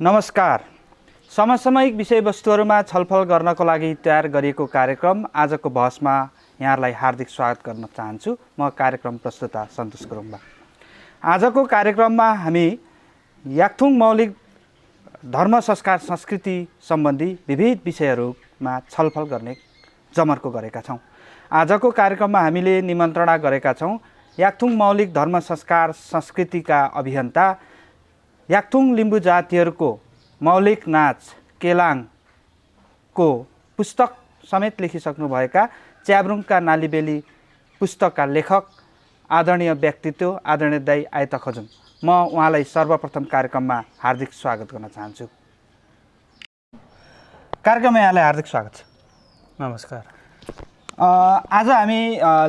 नमस्कार। समसामयिक विषयवस्तुहरूमा छलफल गर्नको लागि तयार गरिएको कार्यक्रम आजको बहसमा यहाँलाई हार्दिक स्वागत गर्न चाहन्छु। म कार्यक्रम प्रस्तुता सन्तोष गुरुङ। आजको कार्यक्रममा हामी याकथुङ मौलिक धर्म संस्कार संस्कृति सम्बन्धी विविध विषयहरूमा छलफल गर्ने जमर्को गरेका छौँ। आजको कार्यक्रममा हामीले निमन्त्रणा गरेका छौँ याकथुङ मौलिक धर्म संस्कार संस्कृतिका अभियन्ता, याकथुङ लिम्बू जातिहरूको मौलिक नाच केलाङको पुस्तक समेत लेखिसक्नुभएका च्याब्रुङका नालीबेली पुस्तकका लेखक आदरणीय व्यक्तित्व आदरणीय दाइ आयता खजुङ। म उहाँलाई सर्वप्रथम कार्यक्रममा हार्दिक स्वागत गर्न चाहन्छु। कार्यक्रममा यहाँलाई हार्दिक स्वागत छ। नमस्कार। आज हामी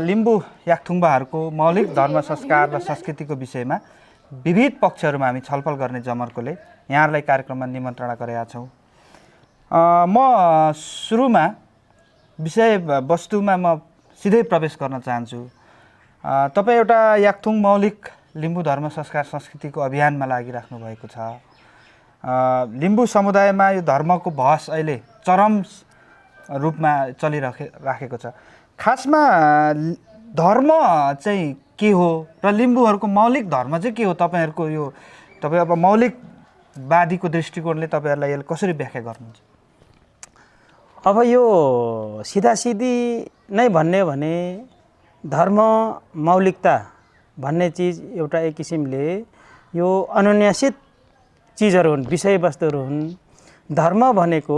लिम्बू याकथुङबाहरूको मौलिक धर्म संस्कार र संस्कृतिको विषयमा विविध पक्षहरूमा हामी छलफल गर्ने जमर्कोले यहाँहरूलाई कार्यक्रममा निमन्त्रणा गरेका छौँ। म सुरुमा विषयवस्तुमा म सिधै प्रवेश गर्न चाहन्छु। तपाईँ एउटा याकथुङ मौलिक लिम्बू धर्म संस्कार संस्कृतिको अभियानमा लागिराख्नु भएको छ। लिम्बू समुदायमा यो धर्मको बहस अहिले चरम रूपमा चलिराखेको छ। खासमा धर्म चाहिँ के हो र लिम्बूहरूको मौलिक धर्म चाहिँ के हो? तपाईँ अब मौलिकवादीको दृष्टिकोणले तपाईँहरूलाई यसले कसरी व्याख्या गर्नुहुन्छ? अब यो सिधासिधी नै भन्ने हो भने धर्म मौलिकता भन्ने चिज एउटा एक किसिमले यो अनुन्यासित चिजहरू हुन्, विषयवस्तुहरू हुन्। धर्म भनेको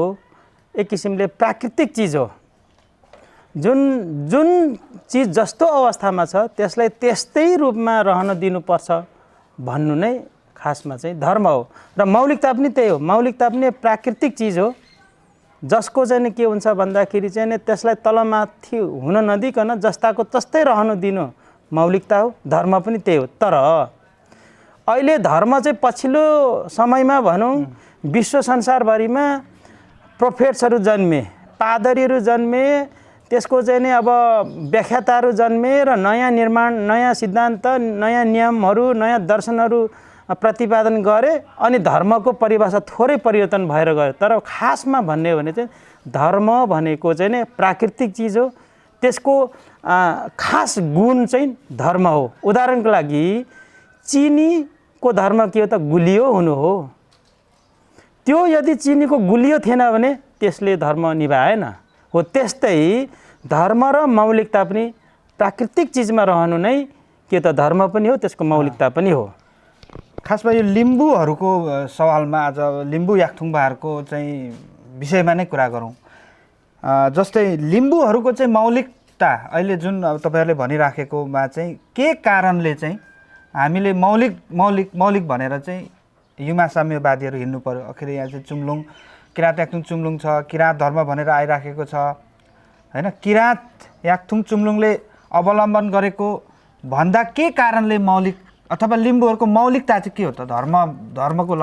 एक किसिमले प्राकृतिक चिज हो। जुन चिज जस्तो अवस्थामा छ त्यसलाई त्यस्तै रूपमा रहन दिनुपर्छ भन्नु नै खासमा चाहिँ धर्म हो। र मौलिकता पनि त्यही हो। मौलिकता पनि प्राकृतिक चिज हो जसको चाहिँ के हुन्छ भन्दाखेरि चाहिँ त्यसलाई तलमाथि हुन नदिकन जस्ताको तस्तै रहन दिनु मौलिकता हो। धर्म पनि त्यही हो। तर अहिले धर्म चाहिँ पछिल्लो समयमा भनौँ विश्व संसारभरिमा प्रोफेट्सहरू जन्मे, पादरीहरू जन्मे, त्यसको चाहिँ नि अब व्याख्याताहरू जन्मे र नयाँ निर्माण, नयाँ सिद्धान्त, नयाँ नियमहरू, नयाँ दर्शनहरू प्रतिपादन गरे अनि धर्मको परिभाषा थोरै परिवर्तन भएर गयो। तर खासमा भन्ने हो भने चाहिँ धर्म भनेको चाहिँ नि प्राकृतिक चिज हो। त्यसको खास गुण चाहिँ धर्म हो। उदाहरणको लागि चिनीको धर्म के हो त? गुलियो हुनु हो। त्यो यदि चिनीको गुलियो थिएन भने त्यसले धर्म निभाएन हो। त्यस्तै धर्म र मौलिकता पनि प्राकृतिक चिजमा रहनु नै के त धर्म पनि हो, त्यसको मौलिकता पनि हो। खासमा यो लिम्बूहरूको सवालमा आज लिम्बू याकथुङबाहरूको चाहिँ विषयमा नै कुरा गरौँ। जस्तै लिम्बूहरूको चाहिँ मौलिकता अहिले जुन तपाईँहरूले भनिराखेकोमा चाहिँ के कारणले चाहिँ हामीले मौलिक भनेर चाहिँ युमा साम्यवादीहरू हिँड्नु पर्यो? आखिर यहाँ चाहिँ चुम्लुङ किराँत याकथुङ चुम्लुङ छ, किराँत धर्म भनेर आइराखेको छ होइन। किराँत याकथुङ चुम्लुङले अवलम्बन गरेको भन्दा के कारणले मौलिक अथवा लिम्बूहरूको मौलिकता चाहिँ के हो त धर्मको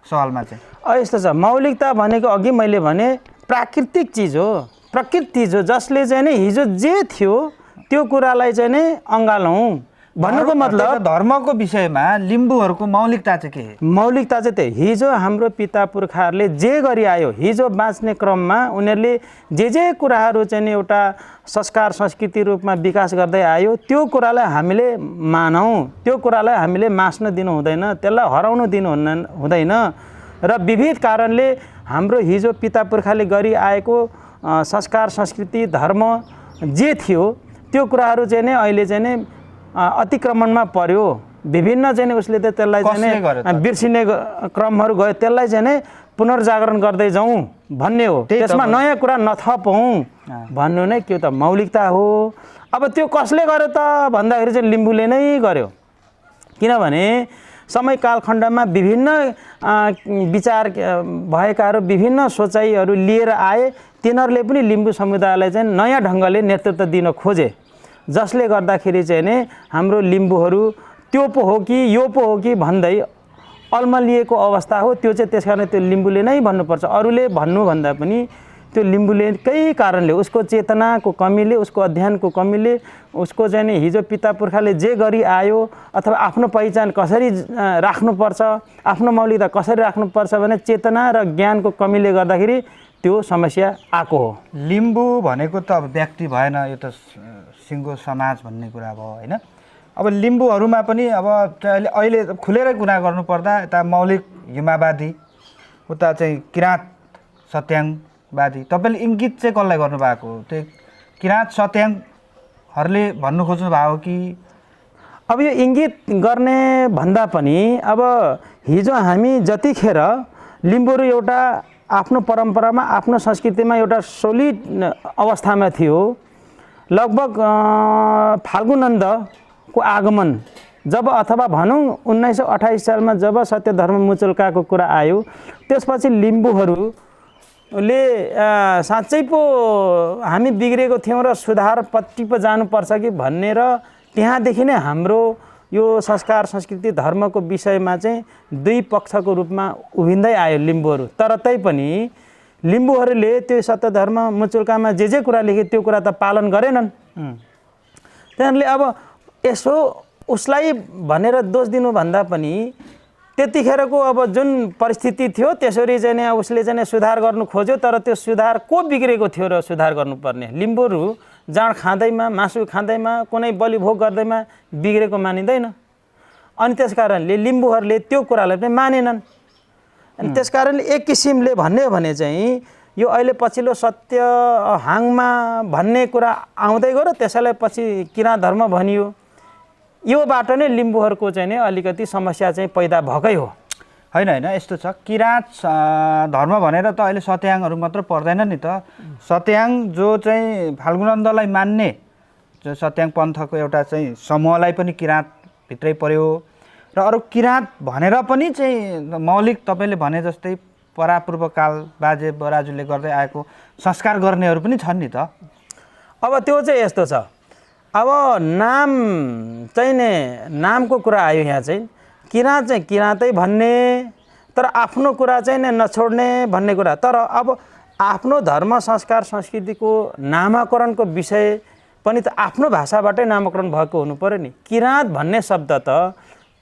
सवालमा चाहिँ? यस्तो छ, मौलिकता भनेको अघि मैले भने प्राकृतिक चिज हो, प्रकृति चिज हो, जसले चाहिँ नि हिजो जे थियो त्यो कुरालाई चाहिँ नि अँगालौँ भन्नुको मतलब धर्मको विषयमा लिम्बूहरूको मौलिकता चाहिँ के? मौलिकता चाहिँ त्यही, हिजो हाम्रो पिता पुर्खाहरूले जे गरी आयो, हिजो बाँच्ने क्रममा उनीहरूले जे कुराहरू चाहिँ एउटा संस्कार संस्कृति रूपमा विकास गर्दै आयो त्यो कुरालाई हामीले मानौँ, त्यो कुरालाई हामीले मास्न दिनु हुँदैन, त्यसलाई हराउनु दिनु हुँदैन। र विविध कारणले हाम्रो हिजो पिता पुर्खाले गरी आएको संस्कार संस्कृति धर्म जे थियो त्यो कुराहरू चाहिँ नै अहिले चाहिँ नै अतिक्रमणमा पर्यो। विभिन्न चाहिँ उसले त त्यसलाई चाहिँ बिर्सिने क्रमहरू गयो। त्यसलाई चाहिँ नै पुनर्जागरण गर्दै जाउँ भन्ने हो। त्यसमा नयाँ कुरा नथपौँ भन्नु नै के त मौलिकता हो। अब त्यो कसले गर्यो त भन्दाखेरि चाहिँ लिम्बूले नै गर्यो। किनभने समय कालखण्डमा विभिन्न विचार भएकाहरू विभिन्न सोचाइहरू लिएर आए। तिनीहरूले पनि लिम्बू समुदायलाई चाहिँ नयाँ ढङ्गले नेतृत्व दिन खोजे, जसले गर्दाखेरि चाहिँ नि हाम्रो लिम्बूहरू त्यो पो हो कि यो पो हो कि भन्दै अल्मलिएको अवस्था हो। त्यो चाहिँ त्यस कारण त्यो लिम्बूले नै भन्नुपर्छ। अरूले भन्नुभन्दा पनि त्यो लिम्बूले केही कारणले उसको चेतनाको कमीले, उसको अध्ययनको कमीले, उसको चाहिँ नि हिजो पिता पुर्खाले जे गरी आयो अथवा आफ्नो पहिचान कसरी राख्नुपर्छ, आफ्नो मौलिकता कसरी राख्नुपर्छ भने चेतना र ज्ञानको कमीले गर्दाखेरि त्यो समस्या आएको हो। लिम्बू भनेको त अब व्यक्ति भएन, यो त सिङ्गो समाज भन्ने कुरा भयो होइन। अब लिम्बूहरूमा पनि अब अहिले खुलेरै कुरा गर्नुपर्दा यता मौलिक हिमावादी, उता चाहिँ किराँत सत्याङवादी, तपाईँले इङ्गित चाहिँ कसलाई गर्नुभएको हो? त्यो किराँत सत्याङहरूले भन्नु खोज्नु भएको कि? अब यो इङ्गित गर्ने भन्दा पनि अब हिजो हामी जतिखेर लिम्बूहरू एउटा आफ्नो परम्परामा, आफ्नो संस्कृतिमा एउटा सोलिड अवस्थामा थियो, लगभग फाल्गुनन्दको आगमन जब अथवा भनौँ 1928 सालमा जब सत्यधर्म मुचुल्काको कुरा आयो, त्यसपछि लिम्बूहरूले साँच्चै पो हामी बिग्रेको थियौँ र सुधारपट्टि पो जानुपर्छ कि भन्ने र त्यहाँदेखि नै हाम्रो यो संस्कार संस्कृति धर्मको विषयमा चाहिँ दुई पक्षको रूपमा उभिँदै आयो लिम्बूहरू। तर तैपनि लिम्बूहरूले त्यो सत्यधर्म मुचुल्कामा जे कुरा लेखे त्यो कुरा त पालन गरेनन्। त्यहाँले अब यसो उसलाई भनेर दोष दिनुभन्दा पनि त्यतिखेरको अब जुन परिस्थिति थियो त्यसरी चाहिँ उसले चाहिँ सुधार गर्नु खोज्यो, तर त्यो सुधार को बिग्रेको थियो र सुधार गर्नुपर्ने? लिम्बूहरू जाँड खाँदैमा, मासु खाँदैमा, कुनै बलिभोग गर्दैमा बिग्रेको मानिँदैन। अनि त्यस कारणले लिम्बूहरूले त्यो कुरालाई पनि मानेनन्। अनि त्यस कारणले एक किसिमले भन्यो भने चाहिँ यो अहिले पछिल्लो सत्य हाङमा भन्ने कुरा आउँदै गयो र त्यसैलाई पछि किराँत धर्म भनियो। योबाट नै लिम्बूहरूको चाहिँ नि अलिकति समस्या चाहिँ पैदा भएकै हो। होइन होइन, यस्तो छ, किराँत धर्म भनेर त अहिले सत्याङहरू मात्र पर्दैन नि त। सत्याङ जो चाहिँ फाल्गुनन्दलाई मान्ने जो सत्याङ पन्थको एउटा चाहिँ समूहलाई पनि किराँतभित्रै पर्यो र अरू किराँत भनेर पनि चाहिँ मौलिक तपाईँले भने जस्तै परापूर्वकाल बाजे बराजुले गर्दै आएको संस्कार गर्नेहरू पनि छन् नि त। अब त्यो चाहिँ यस्तो छ, अब नाम चाहिँ नि नामको कुरा आयो यहाँ चाहिँ किराँत चाहिँ किराँतै भन्ने, तर आफ्नो कुरा चाहिँ नि नछोड्ने भन्ने कुरा। तर अब आफ्नो धर्म संस्कार संस्कृतिको नामाकरणको विषय पनि त आफ्नो भाषाबाटै नामाकरण भएको हुनु पर्यो नि। किराँत भन्ने शब्द त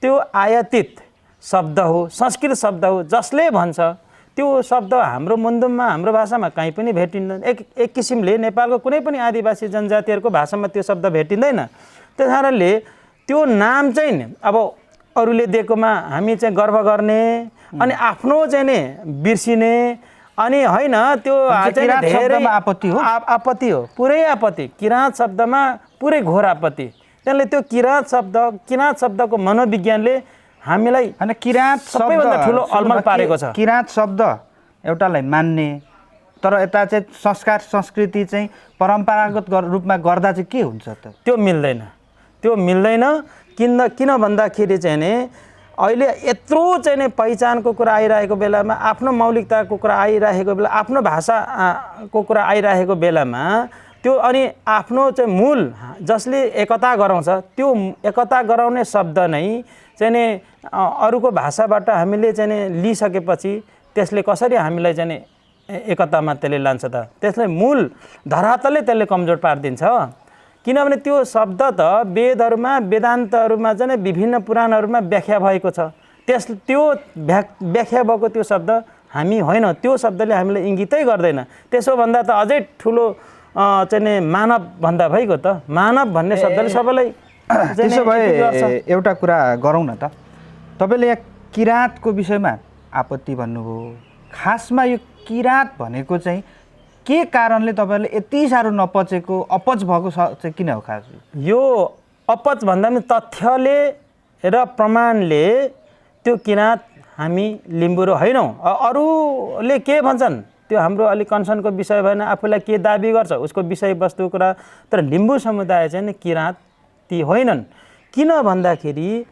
त्यो आयातित शब्द हो, संस्कृत शब्द हो, जसले भन्छ त्यो शब्द हाम्रो मुन्दुममा हाम्रो भाषामा कहीँ पनि भेटिँदैन। एक किसिमले नेपालको कुनै पनि आदिवासी जनजातिहरूको भाषामा त्यो शब्द भेटिँदैन। त्यस कारणले त्यो नाम चाहिँ नि अब अरूले दिएकोमा हामी चाहिँ गर्व गर्ने अनि आफ्नो चाहिँ नि बिर्सिने अनि होइन, त्यो धेरै आपत्ति हो, आपत्ति हो, पुरै आपत्ति। किराँत शब्दमा पुरै घोर आपत्ति। त्यसले त्यो किराँत शब्दको मनोविज्ञानले हामीलाई होइन किराँत सबैभन्दा ठुलो अलमल पारेको छ। किराँत शब्द एउटालाई मान्ने, तर यता चाहिँ संस्कार संस्कृति चाहिँ परम्परागत रूपमा गर्दा चाहिँ के हुन्छ त? त्यो मिल्दैन। किन भन्दाखेरि चाहिँ नि अहिले यत्रो चाहिँ नि पहिचानको कुरा आइरहेको बेलामा, आफ्नो मौलिकताको कुरा आइरहेको बेला, आफ्नो भाषाको कुरा आइरहेको बेलामा त्यो अनि आफ्नो चाहिँ मूल जसले एकता गराउँछ त्यो एकता गराउने शब्द नै चाहिँ नि अरूको भाषाबाट हामीले चाहिँ नि लिइसकेपछि त्यसले कसरी हामीलाई चाहिँ नि एकतामा त्यसले लान्छ त? त्यसले मूल धरातलले त्यसले कमजोर पारिदिन्छ। किनभने त्यो शब्द त वेदहरूमा वेदान्तहरूमा चाहिँ विभिन्न पुराणहरूमा व्याख्या भएको छ। त्यो व्याख्या भएको त्यो शब्द हामी होइन, त्यो शब्दले हामीलाई इङ्गितै गर्दैन। त्यसो भन्दा त अझै ठुलो चाहिँ नि मानव भन्दा भइगयो त। मानव भन्ने शब्दले सबैलाई त्यसो भए एउटा कुरा गरौँ न त। तपाईँले यहाँ किराँतको विषयमा आपत्ति भन्नुभयो, खासमा यो किराँत भनेको चाहिँ के कारणले तपाईँहरूले यति साह्रो नपचेको, अपच भएको चाहिँ किन हो खास? यो अपच भन्दा पनि तथ्यले र प्रमाणले त्यो किराँत हामी लिम्बूहरू होइनौँ। अरूले के भन्छन् त्यो हाम्रो अलिक कन्सर्नको विषय भएन, आफूलाई के दाबी गर्छ उसको विषयवस्तुको कुरा। तर लिम्बू समुदाय चाहिँ किराँती होइनन्। किन भन्दाखेरि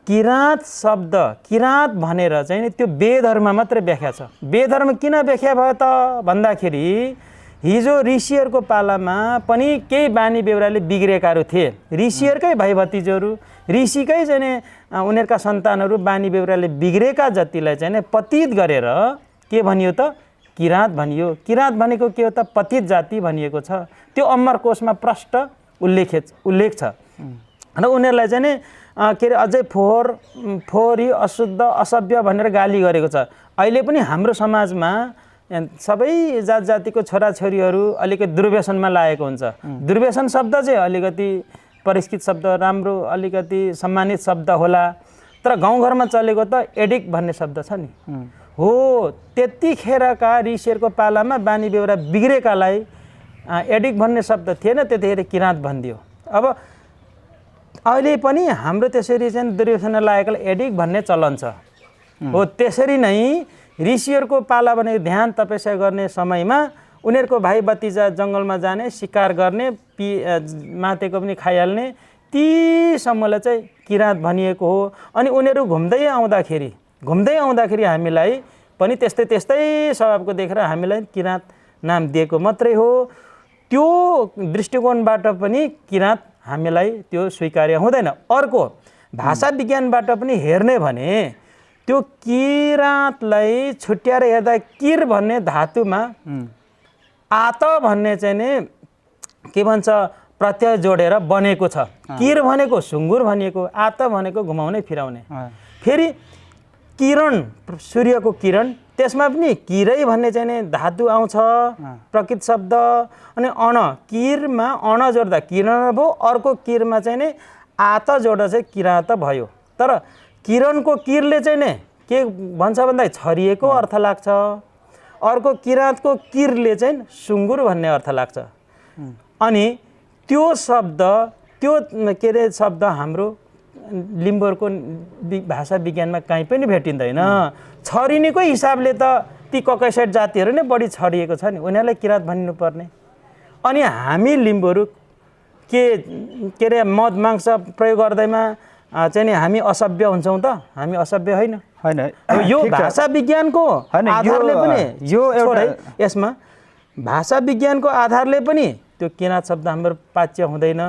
किराँत शब्द किराँत भनेर चाहिँ नि त्यो वेदहरूमा मात्रै व्याख्या छ। वेदहरूमा किन व्याख्या भयो त भन्दाखेरि हिजो ऋषिहरूको पालामा पनि केही बानी बेहोराले बिग्रेकाहरू थिए। ऋषिहरूकै भाइ भतिजहरू, ऋषिकै चाहिँ नि उनीहरूका सन्तानहरू बानी बेहोराले बिग्रेका जतिलाई चाहिँ नि पतित गरेर के भनियो त? किराँत भनियो। किराँत भनेको के हो त? पतित जाति भनिएको छ। त्यो अमरकोशमा प्रष्ट उल्लेख छ र उनीहरूलाई चाहिँ नि के अरे अझै फोहोरी अशुद्ध असभ्य भनेर गाली गरेको छ। अहिले पनि हाम्रो समाजमा सबै जात जातिको छोराछोरीहरू अलिकति दुर्व्यसनमा लागेको हुन्छ। दुर्व्यसन शब्द चाहिँ अलिकति परिष्कृत शब्द, राम्रो अलिकति सम्मानित शब्द होला, तर गाउँघरमा चलेको त एडिक्ट भन्ने शब्द छ नि। हो, त्यतिखेरका ऋषिहरूको पालामा बानी बेहोरा बिग्रेकालाई एडिक्ट भन्ने शब्द थिएन, त्यतिखेर किराँत भनिदियो। अब अहिले पनि हाम्रो त्यसरी चाहिँ दुर्व्यसन लागेकोलाई एडिक्ट भन्ने चलन छ। हो, त्यसरी नै ऋषिहरूको पाला भनेको ध्यान तपस्या गर्ने समयमा उनीहरूको भाइ भतिजा जङ्गलमा जाने, शिकार गर्ने, मातेको पनि खाइहाल्ने, ती समूहलाई चाहिँ किराँत भनिएको हो। अनि उनीहरू घुम्दै आउँदाखेरि हामीलाई पनि त्यस्तै स्वभावको देखेर हामीलाई किराँत नाम दिएको मात्रै हो। त्यो दृष्टिकोणबाट पनि किराँत हामीलाई त्यो स्वीकार्य हुँदैन। अर्को भाषा विज्ञानबाट पनि हेर्ने भने त्यो किराँतलाई छुट्याएर हेर्दा किर भन्ने धातुमा आत भन्ने चाहिँ नि के भन्छ प्रत्यय जोडेर बनेको छ। किर भनेको सुँगुर भनिएको, आत भनेको घुमाउने फिराउने। फेरि किरण, सूर्यको किरण, त्यसमा पनि किरै भन्ने चाहिँ नि धातु आउँछ, प्रकृत शब्द। अनि अण, किरमा अण जोड्दा किरण भयो, अर्को किरमा चाहिँ नि आत जोड्दा चाहिँ किराँत भयो। तर किरणको किरले चाहिँ नि के भन्छ भन्दा छरिएको अर्थ लाग्छ, अर्को किराँतको किरले चाहिँ सुँगुर भन्ने अर्थ लाग्छ। अनि त्यो शब्द, त्यो के अरे शब्द हाम्रो लिम्बूहरूको भाषा विज्ञानमा कहीँ पनि भेटिँदैन। छरिनेको हिसाबले त ती ककैसेट जातिहरू नै बढी छरिएको छ नि, उनीहरूलाई किराँत भनिनुपर्ने। अनि हामी लिम्बूहरू के अरे मद मांस प्रयोग गर्दैमा चाहिँ नि हामी असभ्य हुन्छौँ त? हामी असभ्य होइन। यो भाषा विज्ञानको आधारले पनि यो एउटा यसमा भाषा विज्ञानको आधारले पनि त्यो किराँत शब्द हाम्रो पाच्य हुँदैन।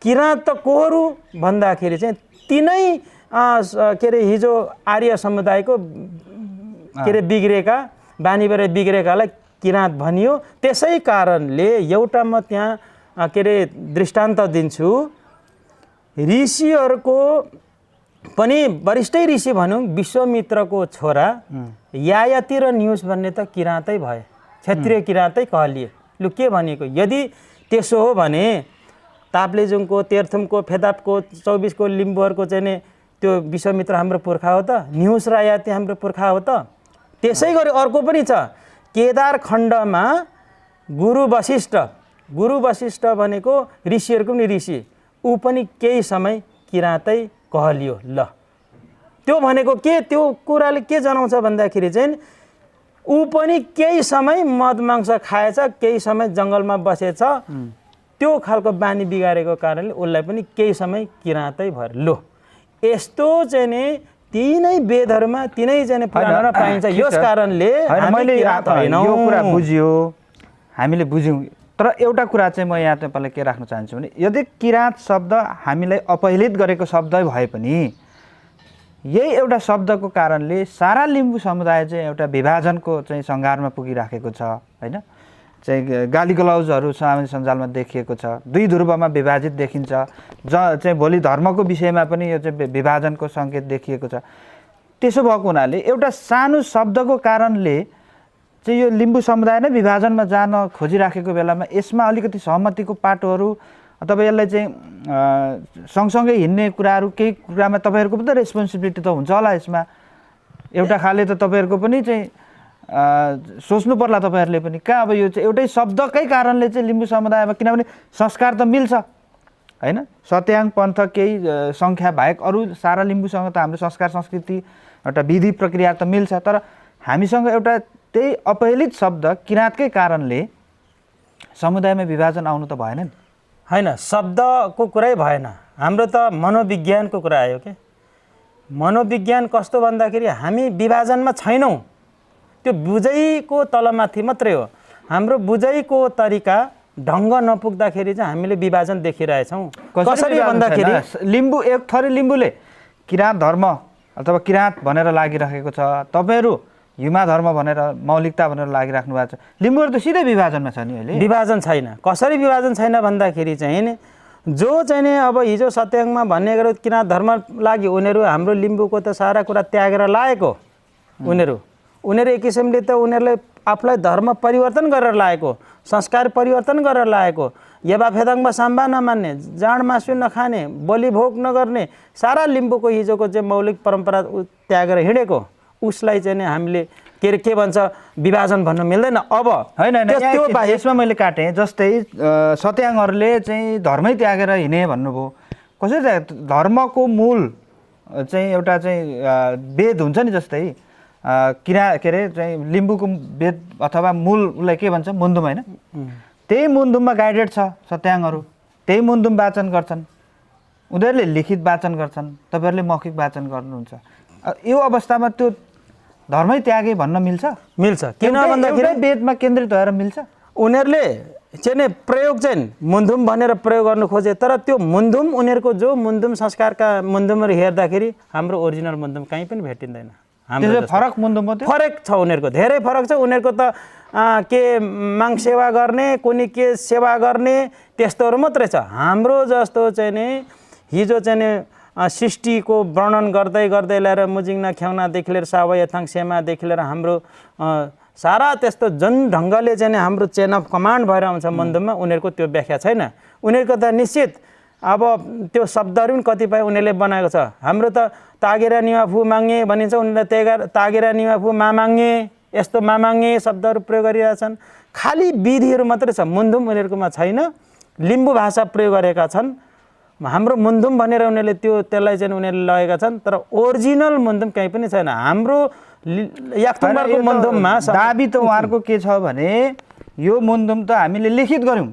किराँत त कोहरू भन्दाखेरि चाहिँ तिनै के अरे हिजो आर्य समुदायको के अरे बिग्रेका बानी बेहोरा बिग्रेकालाई किराँत भनियो। त्यसै कारणले एउटा म त्यहाँ के अरे दृष्टान्त दिन्छु। ऋषिहरूको पनि वरिष्ठै ऋषि भनौँ, विश्वामित्रको छोरा यायाति र न्युस भन्ने त किराँतै भए, क्षत्रिय किराँतै कहलिए। लु के भनेको? यदि त्यसो हो भने ताप्लेजुङको, तेर्थुमको, फेदापको, 24को लिम्बूहरूको चाहिँ नि त्यो विश्वामित्र हाम्रो पुर्खा हो त? न्युस र यायाति हाम्रो पुर्खा हो त? त्यसै गरी अर्को पनि छ, केदार खण्डमा गुरु वशिष्ठ भनेको ऋषिहरूको पनि ऋषि, ऊ पनि केही समय किराँतै कहलियो। ल त्यो भनेको के? त्यो कुराले के जनाउँछ भन्दाखेरि चाहिँ ऊ पनि केही समय मद मांस खाएछ, केही समय जङ्गलमा बसेछ, त्यो खालको बानी बिगारेको कारणले उसलाई पनि केही समय किराँतै भयो। लो, यस्तो चाहिँ नि तिनै वेदहरूमा तिनै चाहिँ पुराणमा पाइन्छ। यस कारणले मैले यो कुरा बुझ्यो, हामीले बुझ्यौँ। तर एउटा कुरा चाहिँ म यहाँ तपाईँलाई के राख्न चाहन्छु भने, यदि किराँत शब्द हामीलाई अपहेलित गरेको शब्द भए पनि यही एउटा शब्दको कारणले सारा लिम्बू समुदाय चाहिँ एउटा विभाजनको चाहिँ सङ्घारमा पुगिराखेको छ होइन। चाहिँ गाली गलौजहरू सामाजिक सञ्जालमा देखिएको छ, दुई ध्रुवमा विभाजित देखिन्छ। चाहिँ भोलि धर्मको विषयमा पनि यो चाहिँ विभाजनको सङ्केत देखिएको छ। त्यसो भएको हुनाले एउटा सानो शब्दको कारणले चाहिँ यो लिम्बू समुदाय नै विभाजनमा जान खोजिराखेको बेलामा यसमा अलिकति सहमतिको पाटोहरू अथवा यसलाई चाहिँ सँगसँगै हिँड्ने कुराहरू, केही कुरामा तपाईँहरूको पनि त रेस्पोन्सिबिलिटी त हुन्छ होला यसमा। एउटा खाले त तपाईँहरूको पनि चाहिँ सोच्नु पर्ला तपाईँहरूले पनि, कहाँ अब यो चाहिँ एउटै शब्दकै कारणले चाहिँ लिम्बू समुदायमा, किनभने संस्कार त मिल्छ होइन, सत्याङ पन्थ केही सङ्ख्या बाहेक अरू सारा लिम्बूसँग त हाम्रो संस्कार संस्कृति एउटा विधि प्रक्रिया त मिल्छ। तर हामीसँग एउटा त्यही अपहेलित शब्द किराँतकै कारणले समुदायमा विभाजन आउनु त भएन नि? होइन, शब्दको कुरै भएन, हाम्रो त मनोविज्ञानको कुरा आयो के। मनोविज्ञान कस्तो भन्दाखेरि हामी विभाजनमा छैनौँ, त्यो बुझाइको तलमाथि मात्रै हो। हाम्रो बुझाइको तरिका ढङ्ग नपुग्दाखेरि चाहिँ हामीले विभाजन देखिरहेछौँ। कसरी भन्दाखेरि लिम्बू एक थरी लिम्बूले किराँत धर्म अथवा किराँत भनेर लागिरहेको छ, तपाईँहरू युमा धर्म भनेर मौलिकता भनेर लागिराख्नु भएको छ। लिम्बूहरू त सिधै विभाजनमा छ नि अहिले। विभाजन छैन। कसरी विभाजन छैन भन्दाखेरि चाहिँ नि जो चाहिँ नि अब हिजो सत्याङ्गमा भन्ने गरेर किराँत धर्म लागि उनीहरू हाम्रो लिम्बूको त सारा कुरा त्यागेर लागेको उनीहरू एक किसिमले त उनीहरूले आफूलाई धर्म परिवर्तन गरेर लागेको, संस्कार परिवर्तन गरेर लागेको, यबा फेदाङ्बा साम्बा नमान्ने, जाँड मासु नखाने, बलि भोग नगर्ने सारा लिम्बूको हिजोको चाहिँ मौलिक परम्परा त्यागेर हिँडेको उसलाई चाहिँ हामीले के भन्छ विभाजन भन्नु मिल्दैन। अब होइन त्यो यसमा मैले काटेँ। जस्तै सत्याङ्गहरूले चाहिँ धर्मै त्यागेर हिँडे भन्नुभयो। कसरी धर्मको मूल चाहिँ एउटा चाहिँ वेद हुन्छ नि, जस्तै के अरे चाहिँ लिम्बूको वेद अथवा मूल उसलाई के भन्छ मुन्दुम होइन, त्यही मुन्दुममा गाइडेड छ सत्याङ्गहरू, त्यही मुन्दुम वाचन गर्छन्, उनीहरूले लिखित वाचन गर्छन्, तपाईँहरूले मौखिक वाचन गर्नुहुन्छ। यो अवस्थामा त्यो धर्मै त्यागे भन्न मिल्छ? मिल्छ। किन भन्दाखेरि वेदमा केन्द्रित भएर मिल्छ। उनीहरूले चाहिँ प्रयोग चाहिँ मुन्दुम भनेर प्रयोग गर्नु खोजे, तर त्यो मुन्दुम उनीहरूको जो मुन्दुम संस्कारका मुन्दुमहरू हेर्दाखेरि हाम्रो ओरिजिनल मुन्दुम कहीँ पनि भेटिँदैन। हाम्रो फरक मुन्दुम हो, फरक छ उनीहरूको, धेरै फरक छ। उनीहरूको त के माग सेवा गर्ने, कुनै के सेवा गर्ने त्यस्तोहरू मात्रै छ। हाम्रो जस्तो चाहिँ नि हिजो चाहिँ नि सृष्टिको वर्णन गर्दै गर्दै ल्याएर मुजिङ्ना ख्याउनादेखि लिएर सावा यथाङ सेमादेखि लिएर हाम्रो सारा त्यस्तो जुन ढङ्गले चाहिँ हाम्रो चेन अफ कमान्ड भएर आउँछ मुन्दुममा, उनीहरूको त्यो व्याख्या छैन। उनीहरूको त निश्चित अब त्यो शब्दहरू पनि कतिपय उनीहरूले बनाएको छ। हाम्रो त तागेरा निवा फु मागे भनिन्छ, उनीहरूले तागेरा निवा फु मामाङ्गे यस्तो मामाङ्गे शब्दहरू प्रयोग गरिरहेछन्। खालि विधिहरू मात्रै छ, मुन्दुम उनीहरूकोमा छैन। लिम्बू भाषा प्रयोग गरेका छन्, हाम्रो मुन्दुम भनेर उनीहरूले त्यसलाई चाहिँ उनीहरूले लगेका छन्, तर ओरिजिनल मुन्दुम कहीँ पनि छैन। हाम्रो याक्थुङबारको मुन्दुममा दाबी त उहाँहरूको के छ भने यो मुन्दुम त हामीले लिखित गऱ्यौँ,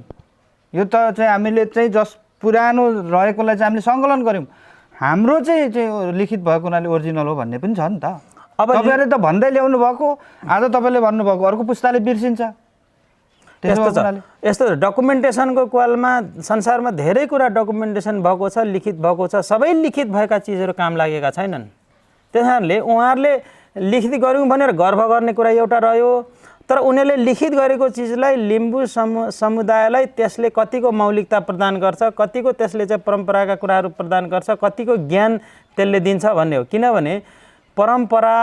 यो त चाहिँ हामीले चाहिँ पुरानो रहेकोलाई चाहिँ हामीले सङ्कलन गऱ्यौँ, हाम्रो चाहिँ लिखित भएको हुनाले ओरिजिनल हो भन्ने पनि छ नि त। अब तपाईँहरूले त भन्दै ल्याउनु भएको, आज तपाईँले भन्नुभएको अर्को पुस्ताले बिर्सिन्छ। यस्तो डकुमेन्टेसनको क्वालमा संसारमा धेरै कुरा डकुमेन्टेसन भएको छ, लिखित भएको छ। सबै लिखित भएका चिजहरू काम लागेका छैनन्। त्यस कारणले उहाँहरूले लिखित गऱ्यौँ भनेर गर्व गर्ने कुरा एउटा रह्यो, तर उनीहरूले लिखित गरेको चिजलाई लिम्बू समुदायलाई त्यसले कतिको मौलिकता प्रदान गर्छ, कतिको त्यसले चाहिँ परम्पराका कुराहरू प्रदान गर्छ, कतिको ज्ञान त्यसले दिन्छ भन्ने हो। किनभने परम्परा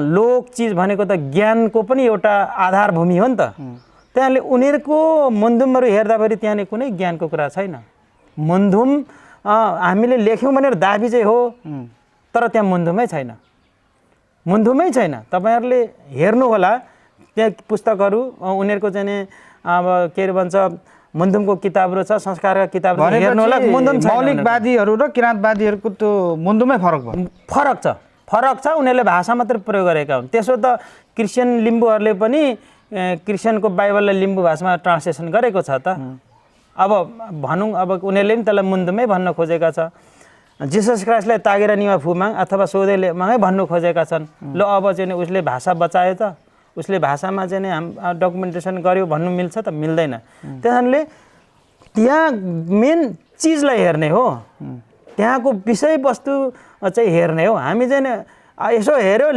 लोक चिज भनेको त ज्ञानको पनि एउटा आधारभूमि हो नि त। त्यहाँले उनीहरूको मुन्दुमहरू हेर्दाखेरि त्यहाँले कुनै ज्ञानको कुरा छैन। मुन्दुम हामीले लेख्यौँ भनेर दाबी चाहिँ हो, तर त्यहाँ मुन्दुमै छैन, मुन्दुमै छैन। तपाईँहरूले हेर्नु होला त्यहाँ पुस्तकहरू उनीहरूको चाहिँ अब के अरे भन्छ मुन्दुमको किताबहरू छ, संस्कारका किताबहरू हेर्नु होला, मुन्दुम छैन। मौलिकवादीहरू र किराँतवादीहरूको त्यो मुन्दुमै फरक भयो, फरक छ। उनीहरूले भाषा मात्रै प्रयोग गरेका हुन्। त्यसो त क्रिस्चियन लिम्बूहरूले पनि क्रिस्चियनको बाइबललाई लिम्बू भाषामा ट्रान्सलेसन गरेको छ त। अब भनौँ अब उनीहरूले पनि त्यसलाई मुन्दुमै भन्न खोजेका छ। जिसस क्राइस्टलाई तागेर निवा फुमाङ अथवा सौदेले मागै भन्नु खोजेका छन्। ल अब चाहिँ उसले भाषा बचायो त, उसले भाषामा चाहिँ हाम डकुमेन्टेसन गर्यो भन्नु मिल्छ त? मिल्दैन। त्यस कारणले त्यहाँ मेन चिजलाई हेर्ने हो, त्यहाँको विषयवस्तु चाहिँ हेर्ने हो। हामी चाहिँ यसो हेऱ्यो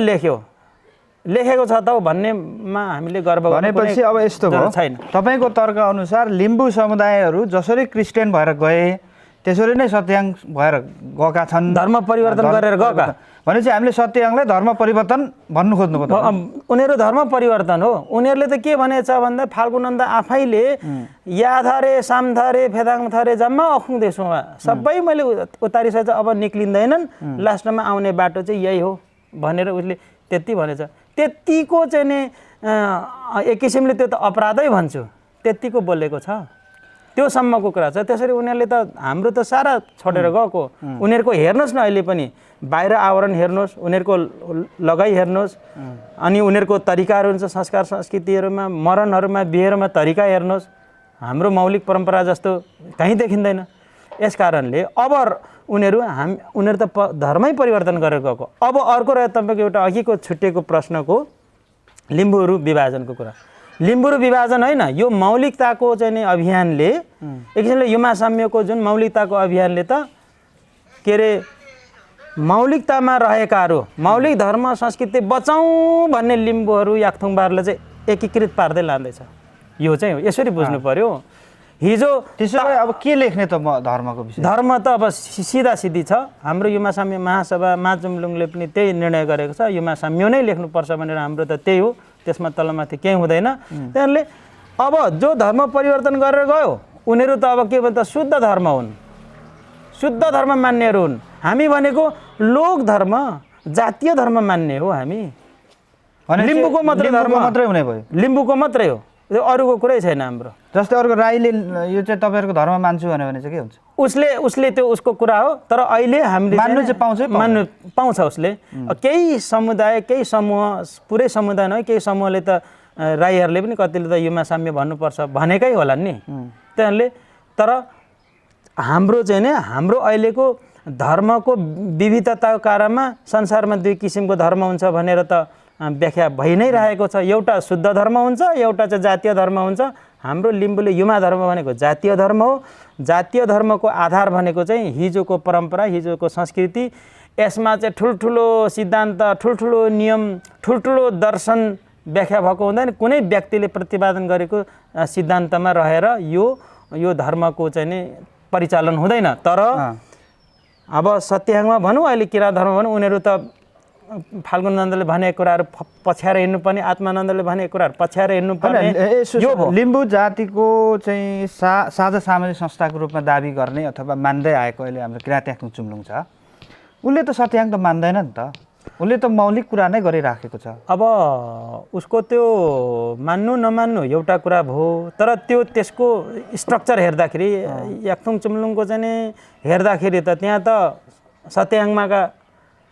लेखेको छ त भन्नेमा हामीले गर्व भनेपछि अब यस्तो भयो छैन। तपाईँको तर्क अनुसार लिम्बू समुदायहरू जसरी क्रिस्चियन भएर गए त्यसरी नै सत्याङ भएर गएका छन्, धर्म परिवर्तन गरेर गएका। भनेपछि हामीले सत्याङलाई धर्म परिवर्तन भन्नु खोज्नुभयो। उनीहरू धर्म परिवर्तन हो। उनीहरूले त के भनेछ भन्दा फाल्गुनन्द आफैले याथरे सामथरे फेदाङथरे जम्मा अखुङदैछु सबै मैले उतारिसकेछ, अब निक्लिँदैनन्, लास्टमा आउने बाटो चाहिँ यही हो भनेर उसले त्यति भनेछ। त्यतिको चाहिँ नि एक किसिमले त्यो त अपराधै भन्छु, त्यतिको बोलेको छ, त्यो सम्मको कुरा छ। त्यसरी उनीहरूले त हाम्रो त सारा छोडेर गएको। उनीहरूको हेर्नुहोस् न, अहिले पनि बाहिर आवरण हेर्नुहोस्, उनीहरूको लगाइ हेर्नुहोस्, अनि उनीहरूको तरिकाहरू हुन्छ संस्कार संस्कृतिहरूमा, मरणहरूमा, बिहेहरूमा तरिका हेर्नुहोस्, हाम्रो मौलिक परम्परा जस्तो कहीँ देखिँदैन। यस कारणले अब उनीहरू त धर्मै परिवर्तन गरेर गएको। अब अर्को रह्यो तपाईँको एउटा अघिको छुट्टिएको प्रश्नको लिम्बूहरू विभाजनको कुरा। लिम्बूहरू विभाजन होइन, यो मौलिकताको चाहिँ नि अभियानले एक किसिमले युमा साम्यको जुन मौलिकताको अभियानले त के अरे मौलिकतामा रहेकाहरू मौलिक धर्म संस्कृति बचाउँ भन्ने लिम्बूहरू याकथुङबाहरूले चाहिँ एकीकृत पार्दै लाँदैछ। यो चाहिँ हो, यसरी बुझ्नु पर्यो। हिजो त्यसो भए अब के लेख्ने त म धर्मको विषय? धर्म त अब सिधा सिधी छ। हाम्रो युमा साम्य महासभा माजुमलुङले पनि त्यही निर्णय गरेको छ, युमा साम्य नै लेख्नुपर्छ भनेर। हाम्रो त त्यही हो, त्यसमा तलमाथि केही हुँदैन। त्यसले अब जो धर्म परिवर्तन गरेर गयो उनीहरू त अब के भन्छ शुद्ध धर्म हुन्, शुद्ध धर्म मान्नेहरू हुन्। हामी भनेको लोक धर्म जातीय धर्म मान्ने हो। हामी लिम्बूको मात्रै धर्म मात्रै हुने भयो, लिम्बूको मात्रै हो, अरूको कुरै छैन हाम्रो। जस्तै अर्को राईले यो चाहिँ तपाईँहरूको धर्म मान्छु भन्यो भने चाहिँ के हुन्छ? उसले त्यो उसको कुरा हो। तर अहिले हामीले मान्नु चाहिँ पाउँछ, मान्नु पाउँछ उसले। केही समुदाय केही समूह, पुरै समुदाय नभए केही समूहले त राईहरूले पनि कतिले त युमा साम्य भन्नुपर्छ भनेकै होला नि त्यहाँले। तर हाम्रो चाहिँ नि हाम्रो अहिलेको धर्मको विविधताको कारणमा संसारमा दुई किसिमको धर्म हुन्छ भनेर त व्याख्या भइ नै रहेको छ। एउटा शुद्ध धर्म हुन्छ, एउटा चाहिँ जातीय धर्म हुन्छ। हाम्रो लिम्बूले युमा धर्म भनेको जातीय धर्म हो। जातीय धर्मको आधार भनेको चाहिँ हिजोको परम्परा, हिजोको संस्कृति। यसमा चाहिँ ठुल्ठुलो सिद्धान्त, ठुल्ठुलो नियम, ठुल्ठुलो दर्शन व्याख्या भएको हुँदैन। कुनै व्यक्तिले प्रतिपादन गरेको सिद्धान्तमा रहेर यो धर्मको चाहिँ नि परिचालन हुँदैन। तर अब सत्याङ्गमा भनौँ, अहिले किराँत धर्म भनौँ, उनीहरू त फाल्गुन नन्दले भनेको कुराहरू पछ्याएर हिँड्नुपर्ने, आत्मानन्दले भनेको कुराहरू पछ्याएर हिँड्नुपर्ने। यो लिम्बू जातिको चाहिँ साझा सामाजिक संस्थाको रूपमा दाबी गर्ने अथवा मान्दै आएको अहिले हाम्रो किराँत याकथुङ चुम्लुङ छ, उसले त सत्याङ्ग त मान्दैन नि त, उसले त मौलिक कुरा नै गरिराखेको छ। अब उसको त्यो मान्नु नमान्नु एउटा कुरा भयो, तर त्यसको स्ट्रक्चर हेर्दाखेरि याकथुङ चुम्लुङको चाहिँ नि हेर्दाखेरि त त्यहाँ त सत्याङ्गमाका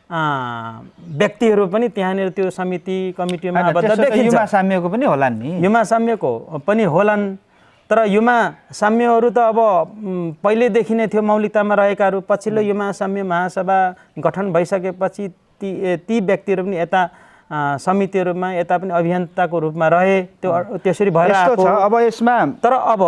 व्यक्तिहरू पनि त्यहाँनिर त्यो समिति कमिटीमा आबद्ध देखिन्छ। युमा साम्यको पनि होला नि, युमा साम्यको पनि होलान्। तर युमा साम्यहरू त अब पहिल्यैदेखि नै थियो मौलिकतामा रहेकाहरू। पछिल्लो युमा साम्य महासभा गठन भइसकेपछि ती व्यक्तिहरू पनि यता समितिहरूमा, यता पनि अभियन्ताको रूपमा रहे। त्यसरी भएर आएको छ। अब यसमा तर अब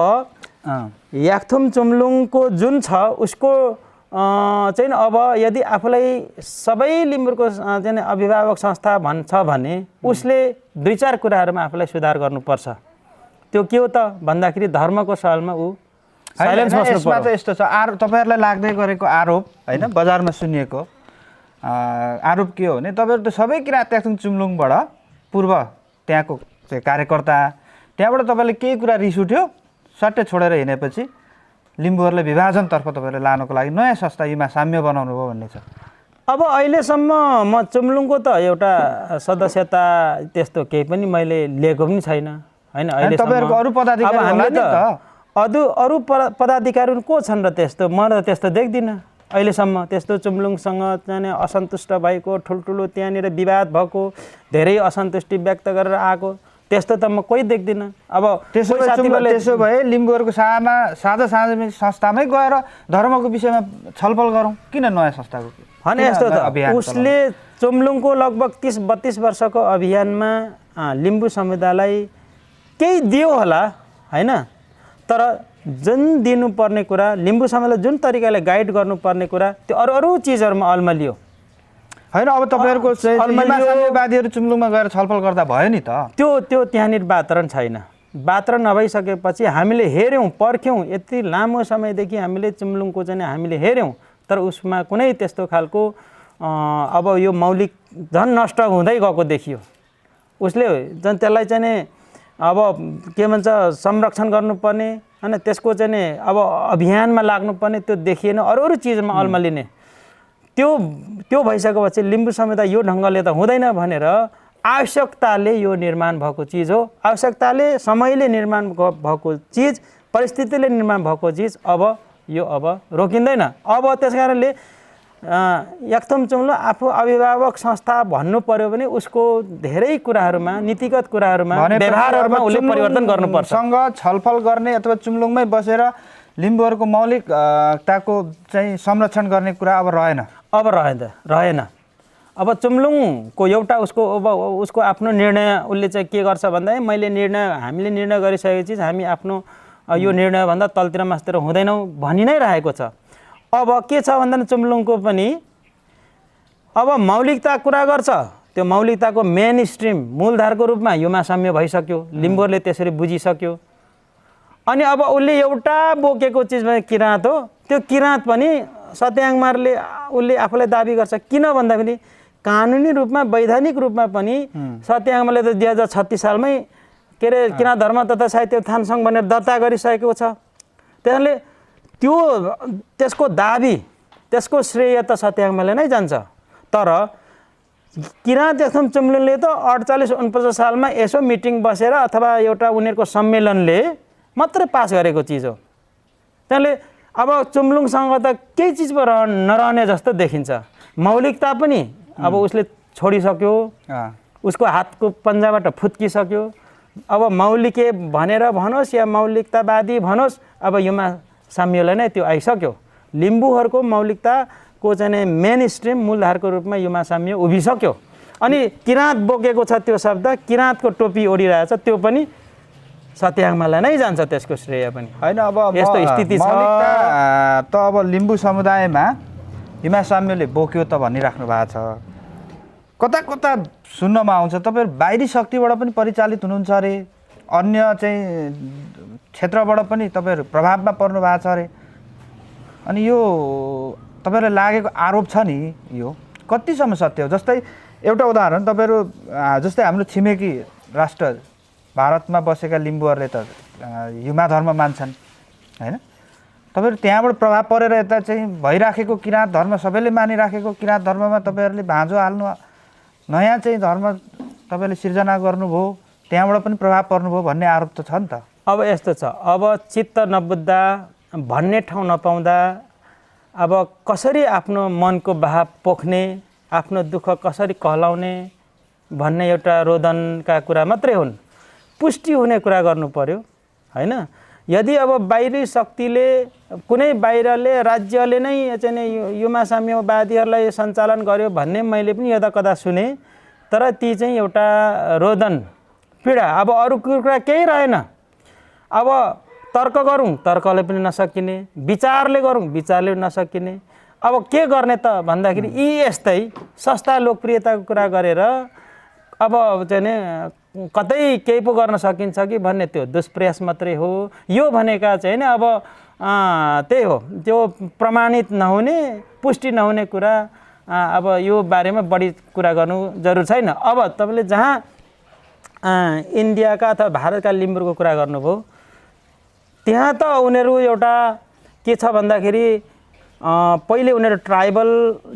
याकथुङ चुम्लुङको जुन छ उसको चाहिँ अब यदि आफूलाई सबै लिम्बूको चाहिँ अभिभावक संस्था भन्छ भने उसले दुई चार कुराहरूमा आफूलाई सुधार गर्नुपर्छ। त्यो के हो त भन्दाखेरि धर्मको सवालमा ऊ साइलेन्स बस्नु पर्छ। यसमा त यस्तो छ, तपाईँहरूलाई लाग्दै गरेको आरोप होइन, बजारमा सुनिएको आरोप के हो भने तपाईँहरू त सबै किराँत याकथुङ चुम्लुङबाट पूर्व त्यहाँको चाहिँ कार्यकर्ता, त्यहाँबाट तपाईँले केही कुरा रिस उठ्यो, सट्टै छोडेर हिँडेपछि लिम्बूहरूलाई विभाजनतर्फ तपाईँहरूले लानको लागि नयाँ संस्था युमा साम्य बनाउनु भयो भन्ने छ। अब अहिलेसम्म म चुम्लुङको त एउटा सदस्यता त्यस्तो केही पनि मैले लिएको पनि छैन होइन। तपाईँहरूको अरू पदाधिकारी होला नि त, अरू पदाधिकारी को छन् र त्यस्तो? म त त्यस्तो देख्दिनँ अहिलेसम्म। त्यस्तो चुम्लुङसँग चाहिँ असन्तुष्ट भएको, ठुल्ठुलो त्यहाँनिर विवाद भएको, धेरै असन्तुष्टि व्यक्त गरेर आएको त्यस्तो त म कोही देख्दिनँ। अब त्यसो भए लिम्बूहरूको साझा सामाजिक संस्थामै गएर धर्मको विषयमा छलफल गरौँ, किन नयाँ संस्थाको? होइन यस्तो त उसले चुम्लुङको लगभग 30-32 वर्षको अभियानमा लिम्बू समुदायलाई केही दियो होला होइन। तर जुन दिनुपर्ने कुरा, लिम्बू समुदायलाई जुन तरिकाले गाइड गर्नुपर्ने कुरा, त्यो अरू चिजहरूमा अल्मलियो होइन। अब तपाईँहरूको साम्यवादीहरू चुम्लुङमा गएर छलफल गर्दा भयो नि त। त्यो त्यहाँनिर वातावरण छैन। वातावरण नभइसकेपछि हामीले हेऱ्यौँ, पर्ख्यौँ, यति लामो समयदेखि हामीले चुम्लुङको चाहिँ हामीले हेऱ्यौँ, तर उसमा कुनै त्यस्तो खालको अब यो मौलिक झन् नष्ट हुँदै गएको देखियो। उसले झन् त्यसलाई चाहिँ अब के भन्छ संरक्षण गर्नुपर्ने होइन, त्यसको चाहिँ अब अभियानमा लाग्नुपर्ने त्यो देखिएन, अरू चिजमा अल्मलिने त्यो भइसकेपछि लिम्बू समुदाय यो ढङ्गले त हुँदैन भनेर आवश्यकताले यो निर्माण भएको चिज हो। आवश्यकताले, समयले निर्माण भएको चिज, परिस्थितिले निर्माण भएको चिज अब रोकिँदैन। अब त्यस कारणले याकथुङ चुम्लुङ आफू अभिभावक संस्था भन्नु पर्यो भने उसको धेरै कुराहरूमा, नीतिगत कुराहरूमा, व्यवहारहरूमा उसले परिवर्तन गर्नुपर्छ। सँग छलफल गर्ने अथवा चुम्लुङमै बसेर लिम्बूहरूको मौलिकताको चाहिँ संरक्षण गर्ने कुरा अब रहेन। अब चुम्लुङको एउटा उसको आफ्नो निर्णय उसले चाहिँ के गर्छ भन्दा हामीले निर्णय गरिसकेको चिज हामी आफ्नो यो निर्णयभन्दा तलतिर मास्तिर हुँदैनौँ भनि नै रहेको छ। अब के छ भन्दा चुम्लुङको पनि अब मौलिकता कुरा गर्छ, त्यो मौलिकताको मेन स्ट्रिम मूलधारको रूपमा युमा साम्य भइसक्यो, लिम्बूहरूले त्यसरी बुझिसक्यो। अनि अब उसले एउटा बोकेको चिजमा किराँत हो, त्यो किराँत पनि सत्याङ्मारले उसले आफूलाई दाबी गर्छ। किन भन्दाखेरि कानुनी रूपमा वैधानिक रूपमा पनि सत्याङ्मारले त 2036 सालमै के अरे किराँत धर्म तथा साहित्य उत्थान सङ्घ भनेर दर्ता गरिसकेको छ। त्यसले त्यसको दाबी, त्यसको श्रेय त सत्याङ्मारले नै जान्छ। तर किराँत याक्थुम चुम्लुङले त 48-49 सालमा यसो मिटिङ बसेर अथवा एउटा उनीहरूको सम्मेलनले मात्रै पास गरेको चिज हो। त्यसले अब चुम्लुङसँग त केही चिजमा नरहने जस्तो देखिन्छ। मौलिकता पनि अब उसले छोडिसक्यो, उसको हातको पन्जाबाट फुत्किसक्यो। अब मौलिके भनेर भनोस् या मौलिकतावादी भनोस्, अब युमा साम्यलाई नै त्यो आइसक्यो। लिम्बूहरूको मौलिकताको चाहिँ मेन स्ट्रिम मूलधारको रूपमा युमा साम्य उभिसक्यो। अनि किराँत बोकेको छ त्यो शब्द, किराँतको टोपी ओढिरहेछ, त्यो पनि सत्याङ्मालाई नै जान्छ त्यसको श्रेय पनि। होइन अब यस्तो स्थिति छ। त अब लिम्बू समुदायमा युमा साम्यले बोक्यो त भनिराख्नु भएको छ। कता कता सुन्नमा आउँछ तपाईँहरू बाहिरी शक्तिबाट पनि परिचालित हुनुहुन्छ अरे, अन्य चाहिँ क्षेत्रबाट पनि तपाईँहरू प्रभावमा पर्नु भएको छ अरे। अनि यो तपाईँहरूलाई लागेको आरोप छ नि, यो कतिसम्म सत्य हो? जस्तै एउटा उदाहरण, तपाईँहरू जस्तै हाम्रो छिमेकी राष्ट्र भारतमा बसेका लिम्बूहरूले त युमा धर्म मान्छन् होइन। तपाईँहरू त्यहाँबाट प्रभाव परेर यता चाहिँ भइराखेको किराँत धर्म, सबैले मानिराखेको किराँत धर्ममा तपाईँहरूले भाँजो हाल्नु, नयाँ चाहिँ धर्म तपाईँले सिर्जना गर्नुभयो, त्यहाँबाट पनि प्रभाव पर्नुभयो भन्ने आरोप त छ नि त। अब यस्तो छ, अब चित्त नबुझ्दा, भन्ने ठाउँ नपाउँदा, अब कसरी आफ्नो मनको भाव पोख्ने, आफ्नो दुःख कसरी कहलाउने भन्ने एउटा रोदनका कुरा मात्रै हुन्। पुष्टि हुने कुरा गर्नु पर्यो होइन। यदि अब बाहिरी शक्तिले, कुनै बाहिरले, राज्यले नै चाहिँ युमा साम्यवादीहरूलाई सञ्चालन गर्यो भन्ने मैले पनि यता कता सुने। तर ती चाहिँ एउटा रोदन, पीडा, अब अरू कुरा केही रहेन। अब तर्क गरौँ, तर्कले पनि नसकिने, विचारले गरौँ, विचारले पनि नसकिने। अब के गर्ने त भन्दाखेरि यी यस्तै सस्ता लोकप्रियताको कुरा गरेर अब चाहिँ नि कतै केही पो गर्न सकिन्छ कि भन्ने त्यो दुष्प्रयास मात्रै हो। यो भनेका चाहिँ नि अब त्यही हो, त्यो प्रमाणित नहुने, पुष्टि नहुने कुरा। अब यो बारेमा बढी कुरा गर्नु जरुर छैन। अब तपाईँले जहाँ इन्डियाका अथवा भारतका लिम्बूको कुरा गर्नुभयो, त्यहाँ त उनीहरू एउटा के छ भन्दाखेरि पहिले उनीहरू ट्राइबल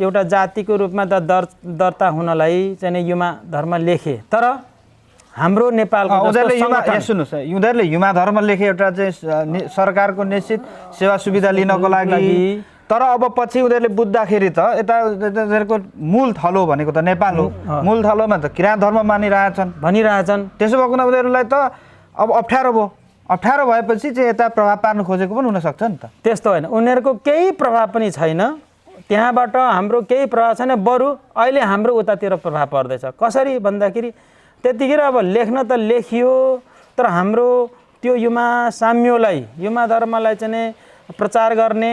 एउटा जातिको रूपमा त दर्ता हुनलाई चाहिँ युमा धर्म लेखे। तर हाम्रो नेपालको सुन्नुहोस्, उनीहरूले युमा धर्म लेखे एउटा चाहिँ सरकारको निश्चित सेवा सुविधा लिनको लागि। तर अब पछि उनीहरूले बुझ्दाखेरि त यता उनीहरूको मूल थलो भनेको त नेपाल हो, मूल थलोमा त किराँत धर्म भनिरहेछन्। त्यसो भएको उनीहरूलाई त अब अप्ठ्यारो भएपछि चाहिँ यता प्रभाव पार्नु खोजेको पनि हुनसक्छ नि त। त्यस्तो होइन, उनीहरूको केही प्रभाव पनि छैन, त्यहाँबाट हाम्रो केही प्रभाव छैन। बरु अहिले हाम्रो उतातिर प्रभाव पर्दैछ। कसरी भन्दाखेरि त्यतिखेर अब लेख्न त लेखियो, तर हाम्रो त्यो युमा साम्योलाई, युमा धर्मलाई चाहिँ प्रचार गर्ने,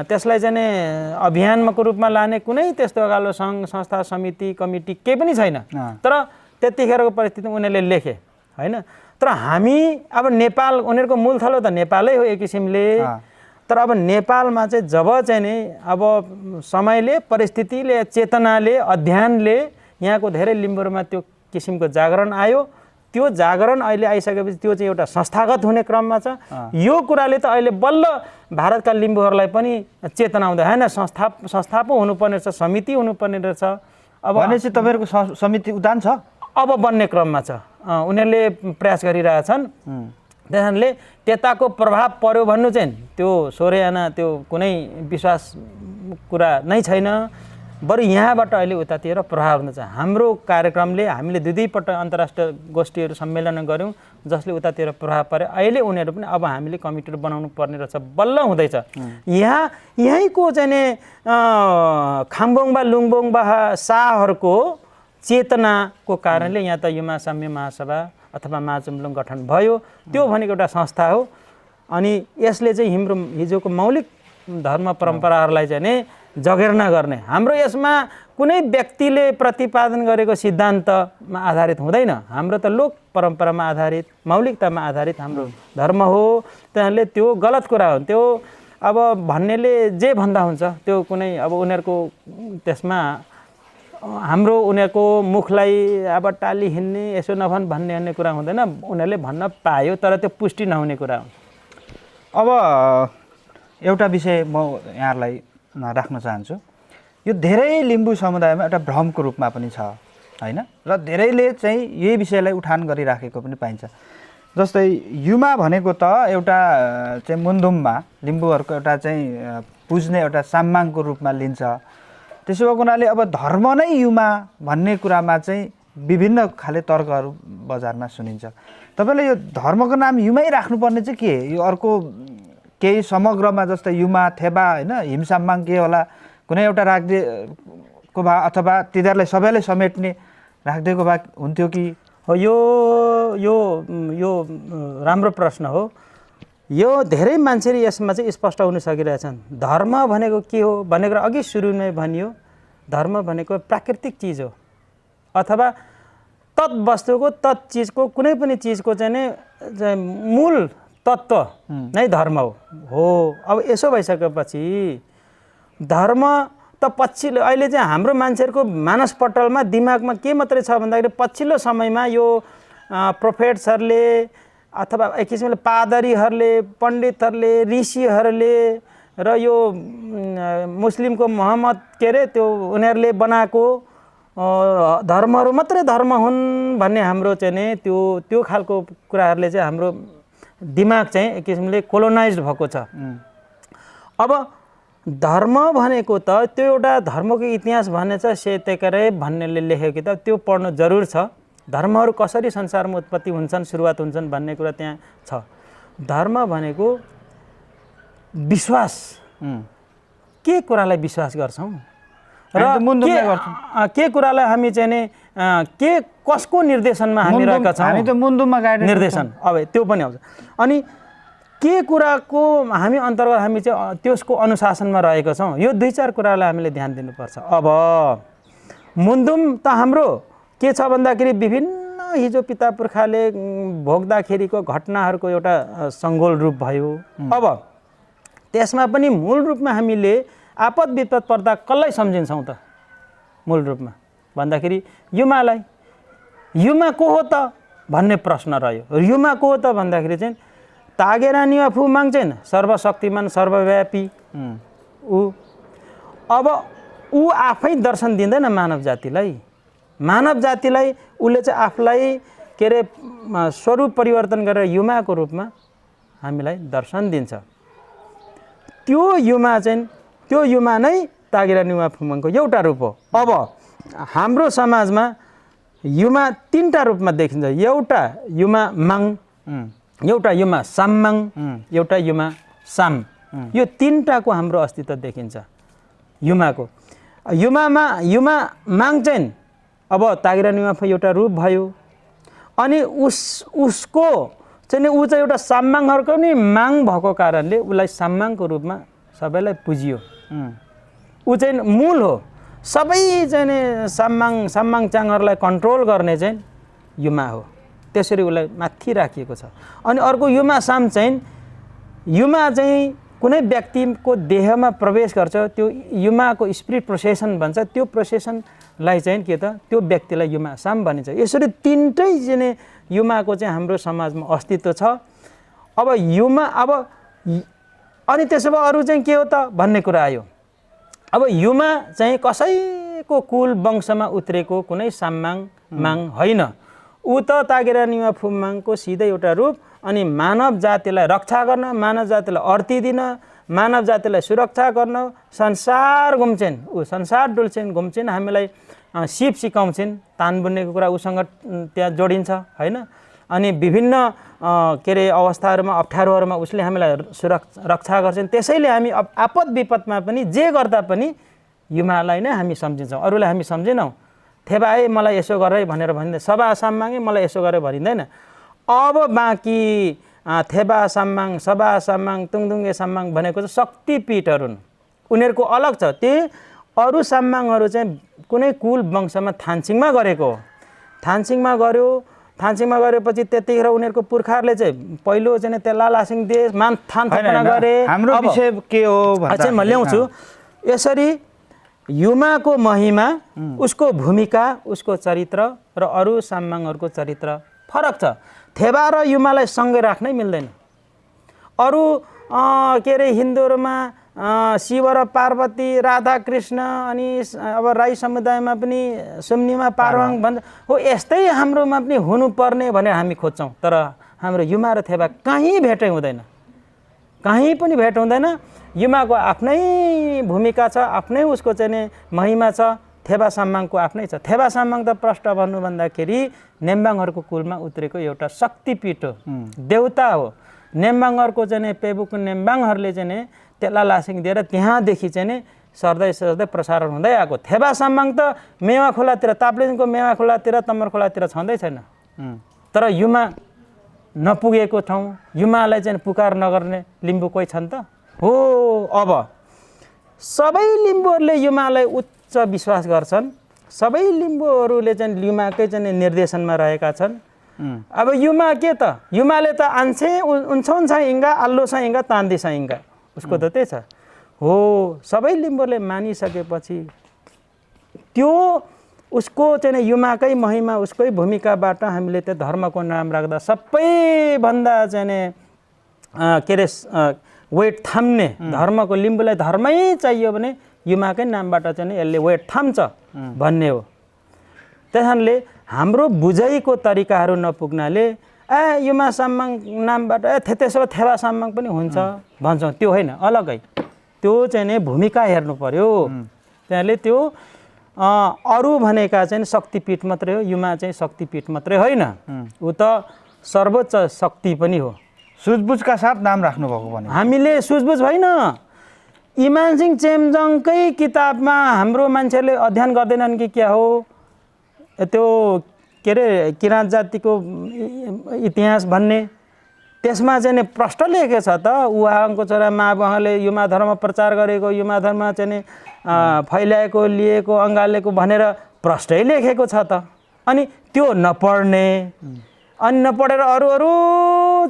त्यसलाई चाहिँ अभियानको रूपमा लाने कुनै त्यस्तो अगालो सङ्घ संस्था समिति कमिटी केही पनि छैन। तर त्यतिखेरको परिस्थितिमा उनीहरूले लेखे होइन। तर हामी अब नेपाल, उनीहरूको मूल थलो त नेपालै हो एक किसिमले। तर अब नेपालमा चाहिँ जब चाहिँ नि अब समयले, परिस्थितिले, चेतनाले, अध्ययनले यहाँको धेरै लिम्बूहरूमा त्यो किसिमको जागरण आयो। त्यो जागरण अहिले आइसकेपछि त्यो चाहिँ एउटा संस्थागत हुने क्रममा छ। यो कुराले त अहिले बल्ल भारतका लिम्बूहरूलाई पनि चेतना आउँदा होइन, संस्था पो हुनुपर्ने रहेछ, समिति हुनुपर्ने रहेछ। अब भनेपछि तपाईँहरूको समिति उदान छ, अब बन्ने क्रममा छ, उनीहरूले प्रयास गरिरहेछन्। त्यसैले त्यताको प्रभाव पर्यो भन्नु चाहिँ त्यो सोरेयाना त्यो कुनै विश्वास कुरा नै छैन। बरु यहाँबाट अहिले उतातिर प्रभाव हुनु छ। हाम्रो कार्यक्रमले हामीले दुईपल्ट अन्तर्राष्ट्रिय गोष्ठीहरू सम्मेलन गऱ्यौँ जसले उतातिर प्रभाव पारे। अहिले उनीहरू पनि अब हामीले कमिटीहरू बनाउनु पर्ने रहेछ, बल्ल हुँदैछ। यहीँको चाहिँ नि खाम्बोङबा लुङबोङबा शाहहरूको चेतनाको कारणले यहाँ त युमा साम्य महासभा अथवा महाचुम्लुङ गठन भयो। त्यो भनेको एउटा संस्था हो। अनि यसले चाहिँ हिजोको मौलिक धर्म परम्पराहरूलाई चाहिँ नि जगेर्ना गर्ने। हाम्रो यसमा कुनै व्यक्तिले प्रतिपादन गरेको सिद्धान्तमा आधारित हुँदैन। हाम्रो त लोक परम्परामा आधारित, मौलिकतामा आधारित हाम्रो धर्म हो। त्यहाँले त्यो गलत कुरा हो। त्यो अब भन्नेले जे भन्दा हुन्छ, त्यो कुनै अब उनीहरूको त्यसमा हाम्रो उनीहरूको मुखलाई अब टाली हिँड्ने यसो नभन् भन्ने कुरा हुँदैन। उनीहरूले भन्न पायो तर त्यो पुष्टि नहुने कुरा हो। अब एउटा विषय म यहाँहरूलाई राख्न चाहन्छु। यो धेरै लिम्बू समुदायमा एउटा भ्रमको रूपमा पनि छ हैन, र धेरैले चाहिँ यही विषयलाई उठान गरिराखेको पनि पाइन्छ। जस्तै युमा भनेको त एउटा चाहिँ मुन्दुममा लिम्बूहरूको एउटा चाहिँ पुज्ने एउटा साम्माङको रूपमा लिन्छ। त्यसो भएको हुनाले अब धर्म नै युमा भन्ने कुरामा चाहिँ विभिन्न खाले तर्कहरू बजारमा सुनिन्छ। तपाईँले यो धर्मको नाम युमै राख्नुपर्ने चाहिँ के? यो अर्को केही समग्रमा जस्तै युमा, थेबा होइन, हिमसाम्माङ के होला, कुनै एउटा राखिदिएको भए अथवा तिनीहरूलाई सबैलाई समेट्ने राखिदिएको भए हुन्थ्यो कि? हो, यो यो यो राम्रो प्रश्न हो। यो धेरै मान्छेले यसमा चाहिँ स्पष्ट हुन सकिरहेछन्। धर्म भनेको के हो भनेर अघि सुरुमै भनियो, धर्म भनेको प्राकृतिक चिज हो अथवा तत् वस्तुको तत् चिजको कुनै पनि चिजको चाहिँ मूल तत्त्व नै धर्म हो। अब यसो भइसकेपछि धर्म त पछिल्लो अहिले चाहिँ हाम्रो मान्छेहरूको मानसपटलमा दिमागमा के मात्रै छ भन्दाखेरि पछिल्लो समयमा यो प्रोफेट्सहरूले अथवा एक किसिमले पादरीहरूले, पण्डितहरूले, ऋषिहरूले र यो मुस्लिमको मोहम्मद के अरे त्यो उनीहरूले बनाएको धर्महरू मात्रै धर्म हुन् भन्ने हाम्रो चाहिँ नि त्यो खालको कुराहरूले चाहिँ हाम्रो दिमाग चाहिँ एक किसिमले कोलोनाइज्ड भएको छ। अब धर्म भनेको त त्यो एउटा धर्मको इतिहास भन्ने छ, सेतेकरे भन्नेले लेखेको किताब त्यो पढ्नु जरुर छ। धर्महरू कसरी संसारमा उत्पत्ति हुन्छन्, सुरुवात हुन्छन् भन्ने कुरा त्यहाँ छ। धर्म भनेको विश्वास, के कुरालाई विश्वास गर्छौँ र के कुरालाई हामी चाहिँ नि के कसको निर्देशनमा हामी रहेका छौँ, हामी त मुन्दुममा गाइड निर्देशन, अब त्यो पनि आउँछ। अनि के कुराको हामी अन्तर्गत हामी चाहिँ त्यसको अनुशासनमा रहेका छौँ, यो दुई चार कुरालाई हामीले ध्यान दिनुपर्छ। अब मुन्दुम त हाम्रो के छ भन्दाखेरि विभिन्न हिजो पिता पुर्खाले भोग्दाखेरिको घटनाहरूको एउटा सङ्गोल रूप भयो। अब त्यसमा पनि मूल रूपमा हामीले आपद विपद पर्दा कसलाई सम्झिन्छौँ त? मूल रूपमा भन्दाखेरि युमालाई। युमा को हो त भन्ने प्रश्न रह्यो। युमा को हो त भन्दाखेरि चाहिँ तागेरा निवा फुमाङ चाहिँ सर्वशक्तिमान सर्वव्यापी ऊ। अब ऊ आफै दर्शन दिँदैन मानव जातिलाई। मानव जातिलाई उसले चाहिँ आफूलाई के अरे स्वरूप परिवर्तन गरेर युमाको रूपमा हामीलाई दर्शन दिन्छ। त्यो युमा चाहिँ त्यो युमा नै तागेरा निवा फुमाङको एउटा रूप हो। अब हाम्रो समाजमा युमा तीनटा रूपमा देखिन्छ। एउटा युमा माङ, एउटा युमा साम्माङ, एउटा युमा साम। यो तीनटाको हाम्रो अस्तित्व देखिन्छ युमाको। युमा माङ चाहिँ अब तागेरा निवाफा एउटा रूप भयो। अनि उसको चाहिँ ऊ चाहिँ एउटा साम्माङहरूको नि माङ भएको कारणले उसलाई साम्माङको रूपमा सबैलाई पुजियो। ऊ चाहिँ मूल हो। सबै चाहिँ नि साम्माङ चाङहरूलाई कन्ट्रोल गर्ने चाहिँ युमा हो। त्यसरी उसलाई माथि राखिएको छ। अनि अर्को युमा साम चाहिँ युमा चाहिँ कुनै व्यक्तिको देहमा प्रवेश गर्छ, त्यो युमाको स्पिरिट प्रोसेसन भन्छ। त्यो प्रोसेसनलाई चाहिँ के त त्यो व्यक्तिलाई युमा साम भनिन्छ। यसरी तीनटै चाहिँ युमाको चाहिँ हाम्रो समाजमा अस्तित्व छ। अब युमा अब अनि त्यसो भए अरू चाहिँ के हो त भन्ने कुरा आयो। अब युमा चाहिँ कसैको कुल वंशमा उत्रेको कुनै साम्माङ माङ होइन। ऊ त तागेरा निवा फुमाङको सिधै एउटा रूप। अनि मानव जातिलाई रक्षा गर्न, मानव जातिलाई अर्ती दिन, मानव जातिलाई सुरक्षा गर्न संसार घुम्छन्। ऊ संसार डुल्छन्, घुम्छन्, हामीलाई सिप सिकाउँछन्। तान बुन्नेको कुरा उसँग त्यहाँ जोडिन्छ होइन। अनि विभिन्न के अरे अवस्थाहरूमा अप्ठ्यारोहरूमा उसले हामीलाई रक्षा गर्छन्। त्यसैले हामी आपद विपदमा पनि जे गर्दा पनि युमालाई नै हामी सम्झिन्छौँ, अरूलाई हामी सम्झिनौँ। थेबाए मलाई यसो गरे भनेर भनिँदैन, सबा साम्माङे मलाई यसो गरे भनिँदैन। अब बाँकी थेबा साम्माङ, सबा साम्माङ, तुङदुङ्गे साम्माङ भनेको चाहिँ शक्तिपीठहरू हुन्। उनीहरूको अलग छ। त्यही अरू साम्माङहरू चाहिँ कुनै कुल वंशमा थानसिङमा गरेको हो। थानसिङमा गरेपछि त्यतिखेर उनीहरूको पुर्खाहरूले चाहिँ पहिलो चाहिँ तेल्ला लासिङ देश थान स्थापना गरे। हाम्रो विषय के हो चाहिँ म ल्याउँछु। यसरी युमाको महिमा, उसको भूमिका, उसको चरित्र र अरू साम्माङहरूको चरित्र फरक छ। थेबा र युमालाई सँगै राख्नै मिल्दैन। अरू के अरे हिन्दूहरूमा शिव र पार्वती, राधा कृष्ण, अनि अब राई समुदायमा पनि सुम्निमा पारवाङ भन्छ हो, यस्तै हाम्रोमा पनि हुनुपर्ने भनेर हामी खोज्छौँ। तर हाम्रो युमा र थेबा कहीँ भेटै हुँदैन, कहीँ पनि भेट हुँदैन। युमाको आफ्नै भूमिका छ, आफ्नै उसको चाहिँ नि महिमा छ। थेबा साम्माङको आफ्नै छ। थेबा साम्माङ त प्रष्ट भन्नु भन्दाखेरि नेम्बाङहरूको कुलमा उत्रेको एउटा शक्तिपीठ हो, देउता हो। नेम्बाङहरूको चाहिँ नि पेबुक नेम्बाङहरूले चाहिँ नि तेल्ला लासिङ दिएर त्यहाँदेखि चाहिँ नि सर्दै प्रसारण हुँदै आएको। थेबा साम्माङ त मेवा खोलातिर, ताप्लेजुङको मेवा खोलातिर, तम्मर खोलातिर छँदै छैन। तर युमा नपुगेको ठाउँ, युमालाई चाहिँ पुकार नगर्ने लिम्बू कोही छन् त? हो। अब सबै लिम्बूहरूले युमालाई उच्च विश्वास गर्छन्। सबै लिम्बूहरूले चाहिँ युमाकै चाहिँ निर्देशनमा रहेका छन्। अब युमा के त? युमाले त आन्छे उन्छौन्छ इङ्गा अल्लोछ इङ्गा तान्दिछ इङ्गा, उसको त त्यही छ। हो, सबै लिम्बूहरूले मानिसकेपछि त्यो उसको चाहिँ युमाकै महिमा, उसकै भूमिकाबाट हामीले त्यो धर्मको नाम राख्दा सबैभन्दा चाहिँ के अरे वेट थाम्ने धर्मको, लिम्बूलाई धर्मै चाहियो भने युमाकै नामबाट चाहिँ यसले वेट थाम्छ भन्ने हो। त्यस कारणले हाम्रो बुझाइको तरिकाहरू नपुग्नाले युमा साम्माङ नामबाट त्यसो भए थेबा साम्माङ पनि हुन्छ भन्छौँ। त्यो होइन, अलगै त्यो चाहिँ नि भूमिका हेर्नु पर्यो। त्यहाँले त्यो अरू भनेका चाहिँ शक्तिपीठ मात्रै हो, युमा चाहिँ शक्तिपीठ मात्रै होइन, ऊ त सर्वोच्च शक्ति पनि हो। सुझबुझका साथ नाम राख्नुभएको भने हामीले सुझबुझ होइन, इमानसिंह चेम्जङकै किताबमा हाम्रो मान्छेहरूले अध्ययन गर्दैनन् कि क्या हो, त्यो के अरे किराँत जातिको इतिहास भन्ने, त्यसमा चाहिँ नि प्रष्ट लेखेको छ त। उहाँको छोरा महाबुवाले युमा धर्म प्रचार गरेको, युमा धर्म चाहिँ नि फैलाएको, लिएको, अँगालेको भनेर प्रष्टै लेखेको छ त। अनि त्यो नपढ्ने, अनि नपढेर अरू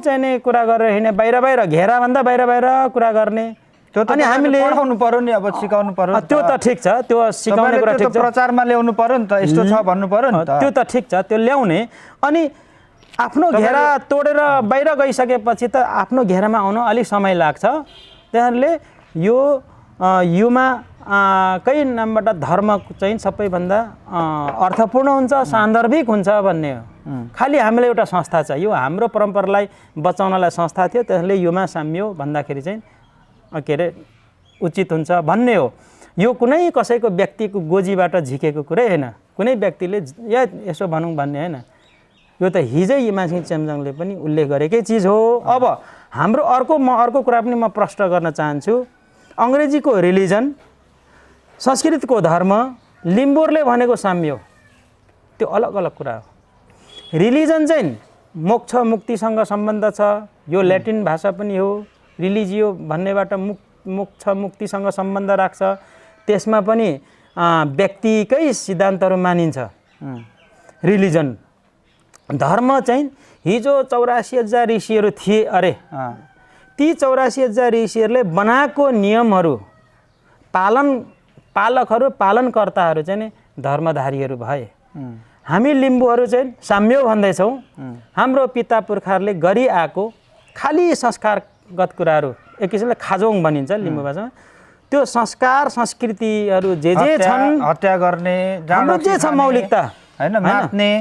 चाहिँ नि कुरा गरेर हिँड्ने, बाहिर घेराभन्दा बाहिर कुरा गर्ने। अनि हामीले पढाउनु पर्यो नि, अब सिकाउनु पर्यो। त्यो त ठिक छ, त्यो सिकाउने कुरा ठिक छ, प्रचारमा ल्याउनु पर्यो नि त, यस्तो छ भन्नु पर्यो नि त। त्यो त ठिक छ, त्यो ल्याउने। अनि आफ्नो घेरा तोडेर बाहिर गइसकेपछि त आफ्नो घेरामा आउन अलिक समय लाग्छ। त्यसले यो युमाकै नामबाट धर्म चाहिँ सबैभन्दा अर्थपूर्ण हुन्छ, सान्दर्भिक हुन्छ भन्ने हो। खालि हामीले एउटा संस्था छ, यो हाम्रो परम्परालाई बचाउनलाई संस्था थियो, त्यसले युमा साम्यो भन्दाखेरि चाहिँ के अरे उचित हुन्छ भन्ने हो। यो कुनै कसैको व्यक्तिको गोजीबाट झिकेको कुरै होइन, कुनै व्यक्तिले या यसो भनौँ भन्ने होइन। यो त हिजै इमानसिंह चेम्जङले पनि उल्लेख गरेकै चिज हो। अब हाम्रो अर्को कुरा पनि म प्रश्न गर्न चाहन्छु। अङ्ग्रेजीको रिलिजन, संस्कृतको धर्म, लिम्बूहरूले भनेको साम्यो, त्यो अलग अलग कुरा हो। रिलिजन चाहिँ मोक्ष मुक्तिसँग सम्बन्ध छ, यो ल्याटिन भाषा पनि हो। रिलिजियो भन्नेबाट मोक्ष मुक्तिसँग सम्बन्ध राख्छ। त्यसमा पनि व्यक्तिकै सिद्धान्तहरू मानिन्छ। रिलिजन धर्म चाहिँ हिजो 84,000 ऋषिहरू थिए अरे, ती 84,000 ऋषिहरूले बनाएको नियमहरू पालकहरू, पालनकर्ताहरू चाहिँ नि धर्मधारीहरू भए। हामी लिम्बूहरू चाहिँ साम्यो भन्दैछौँ। हाम्रो पिता पुर्खाहरूले गरिआएको खालि संस्कारगत कुराहरू, एक किसिमले खाजोङ भनिन्छ लिम्बू भाषामा, त्यो संस्कार संस्कृतिहरू जे छन्, हत्या गर्ने, हाम्रो जे छ मौलिकता होइन, मार्ने,